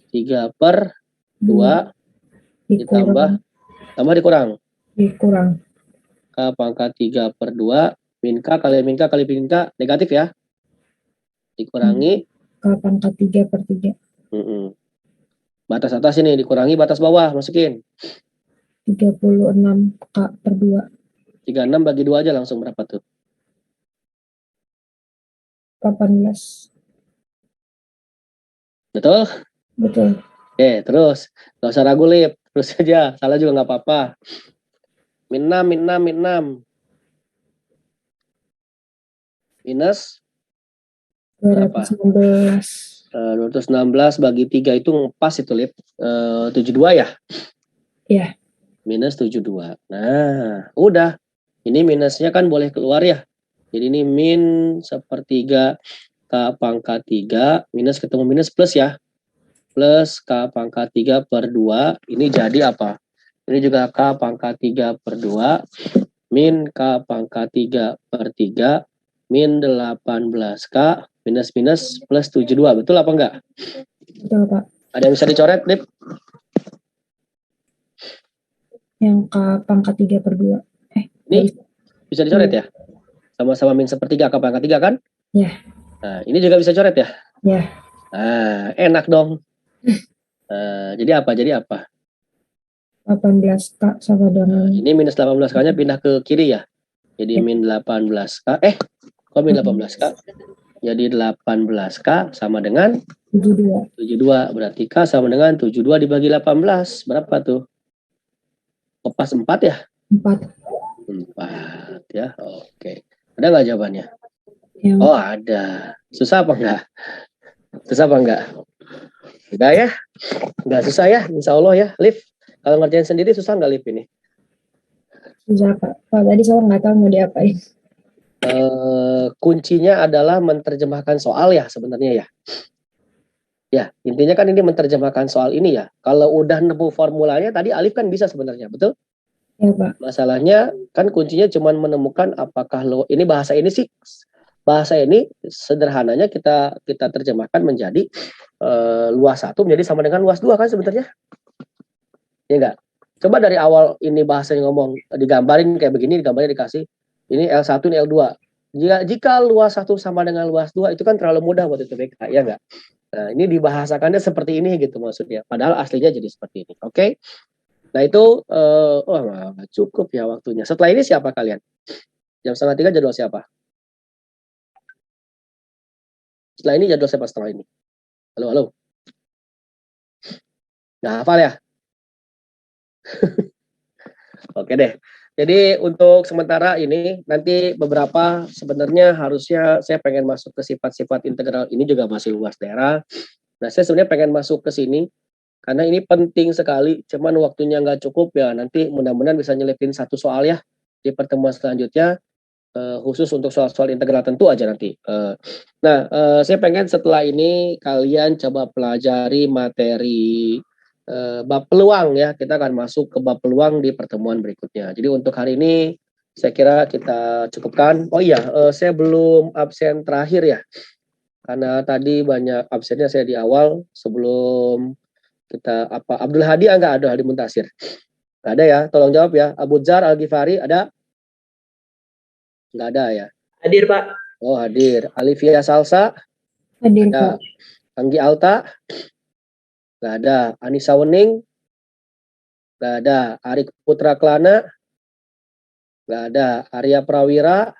3 per 2 ditambah dikurang. K pangkat 3 per 2 min K kali min K kali min K negatif ya. Dikurangi K pangkat 3 per 3. Batas atas ini dikurangi batas bawah, masukin. 36 K per 2. 36 bagi 2 aja langsung berapa tuh? 18. Betul? Betul. Oke, terus. Gak usah ragu, Lip. Terus aja. Salah juga gak apa-apa. Min 6, min 6, min 6. Minus? Berapa? 216. 216 bagi 3 itu pas itu, Lip. 72 ya? Iya. Minus 72. Nah, udah. Ini minusnya kan boleh keluar ya. Jadi ini min 1/3 K pangkat 3 minus ketemu minus plus ya. Plus K pangkat 3 per 2. Ini jadi apa? Ini juga K pangkat 3 per 2. Min K pangkat 3 per 3. Min 18K. Minus plus 72. Betul apa enggak? Betul, Pak. Ada yang bisa dicoret, Lip? Yang K pangkat 3 per 2. Ini bisa dicoret ya? Sama-sama min 1/3 K pangkat 3 kan? Iya. Nah, ini juga bisa coret ya? Iya. Nah, enak dong. Jadi apa? 18K sama dengan Ini minus 18K-nya pindah ke kiri ya. Jadi min 18K. Kok min 18K? Jadi 18K sama dengan 72. 72. Berarti K sama dengan 72 dibagi 18. Berapa tuh? Pas 4 ya? 4. 4 ya. Oke. Ada nggak jawabannya? Yang Oh, ada. Susah apa enggak? Enggak ya? Enggak susah ya, insya Allah ya. Liv, kalau ngerjain sendiri susah nggak Liv ini? susah Kak. Kalau tadi saya nggak tahu mau diapain. Kuncinya adalah menerjemahkan soal ya sebenarnya ya. Ya, intinya kan ini menerjemahkan soal ini ya. Kalau udah nemu formulanya tadi Alif kan bisa sebenarnya, betul? Ya Pak. Masalahnya kan kuncinya cuma menemukan apakah ini bahasa ini sih, bahasa ini sederhananya kita terjemahkan menjadi luas 1 menjadi sama dengan luas 2 kan sebenarnya. Ya enggak? Coba dari awal ini bahasanya ngomong digambarin kayak begini, digambarin dikasih ini L1 ini L2. Jika luas 1 sama dengan luas 2 itu kan terlalu mudah buat UTBK, ya enggak? Nah, ini dibahasakannya seperti ini gitu maksudnya. Padahal aslinya jadi seperti ini. Oke? Nah, itu nggak cukup ya waktunya. Setelah ini siapa kalian? Jam 2:30 jadwal siapa? Setelah ini jadwal siapa setelah ini? Halo. Nggak hafal ya? Oke deh. Jadi untuk sementara ini nanti beberapa sebenarnya harusnya saya pengen masuk ke sifat-sifat integral ini juga masih luas daerah. Nah, saya sebenarnya pengen masuk ke sini karena ini penting sekali. Cuman waktunya nggak cukup ya. Nanti mudah-mudahan bisa nyelipin 1 soal ya di pertemuan selanjutnya. Khusus untuk soal-soal integral tentu aja nanti. Saya pengen setelah ini kalian coba pelajari materi bab peluang ya. Kita akan masuk ke bab peluang di pertemuan berikutnya. Jadi untuk hari ini saya kira kita cukupkan. Oh iya, saya belum absen terakhir ya. Karena tadi banyak absennya saya di awal sebelum kita Abdul Hadi enggak ada, Hadi Muntasir. Enggak ada ya, tolong jawab ya. Abu Dzar Al-Ghifari ada? Enggak ada ya. Hadir, Pak. Oh, hadir. Alivia Salsa? Hadir Ada. Pak. Anggi Alta? Enggak ada. Anissa Wening? Enggak ada. Arik Putra Klana? Enggak ada. Arya Prawira?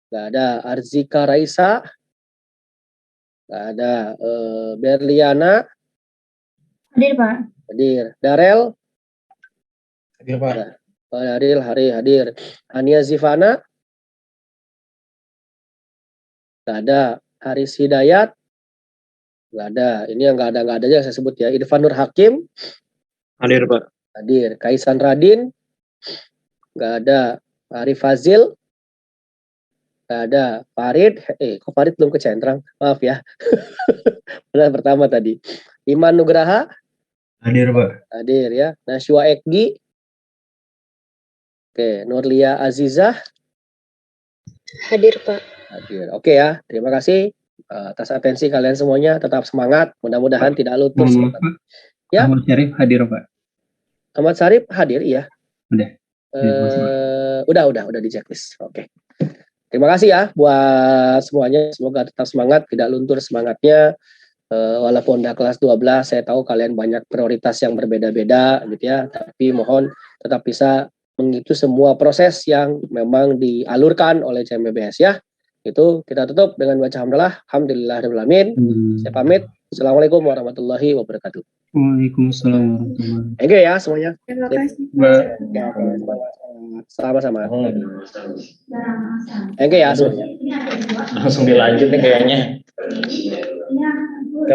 Enggak ada. Arzika Raisa? Enggak ada. Berliana? Hadir, Pak. Hadir. Darel? Hadir, Pak. Daril hadir. Ania Zivana? Enggak ada. Haris Hidayat? Enggak ada. Ini yang enggak ada aja saya sebut ya. Irfan Nur Hakim? Hadir, Pak. Hadir. Kaisan Radin? Enggak ada. Arif Fazil? Enggak ada. Farid? Kok Farid belum kecentrang? Maaf ya. Benar pertama tadi. Iman Nugraha? Hadir, Pak. Hadir ya. Nashwa Ekgi? Oke. Nurlia Azizah? Hadir, Pak. Hadir. Oke ya. Terima kasih atas atensi kalian semuanya. Tetap semangat. Mudah-mudahan tidak luntur. Mohon maaf, Pak. Ya. Ahmad Syarif hadir, Pak. Ahmad Syarif hadir, iya. Udah. Udah di checklist. Oke. Terima kasih ya buat semuanya. Semoga tetap semangat, tidak luntur semangatnya. Walaupun udah kelas 12, saya tahu kalian banyak prioritas yang berbeda-beda gitu ya. Tapi mohon tetap bisa mengikuti semua proses yang memang dialurkan oleh CMBBS ya. Itu kita tutup dengan baca hamdalah. Alhamdulillahirabbil alamin. Saya pamit. Assalamualaikum warahmatullahi wabarakatuh. Waalaikumsalam warahmatullahi wabarakatuh. Oke ya semuanya. Terima kasih. Ya, sama-sama. Oke ya semuanya. Langsung dilanjut nih kayaknya.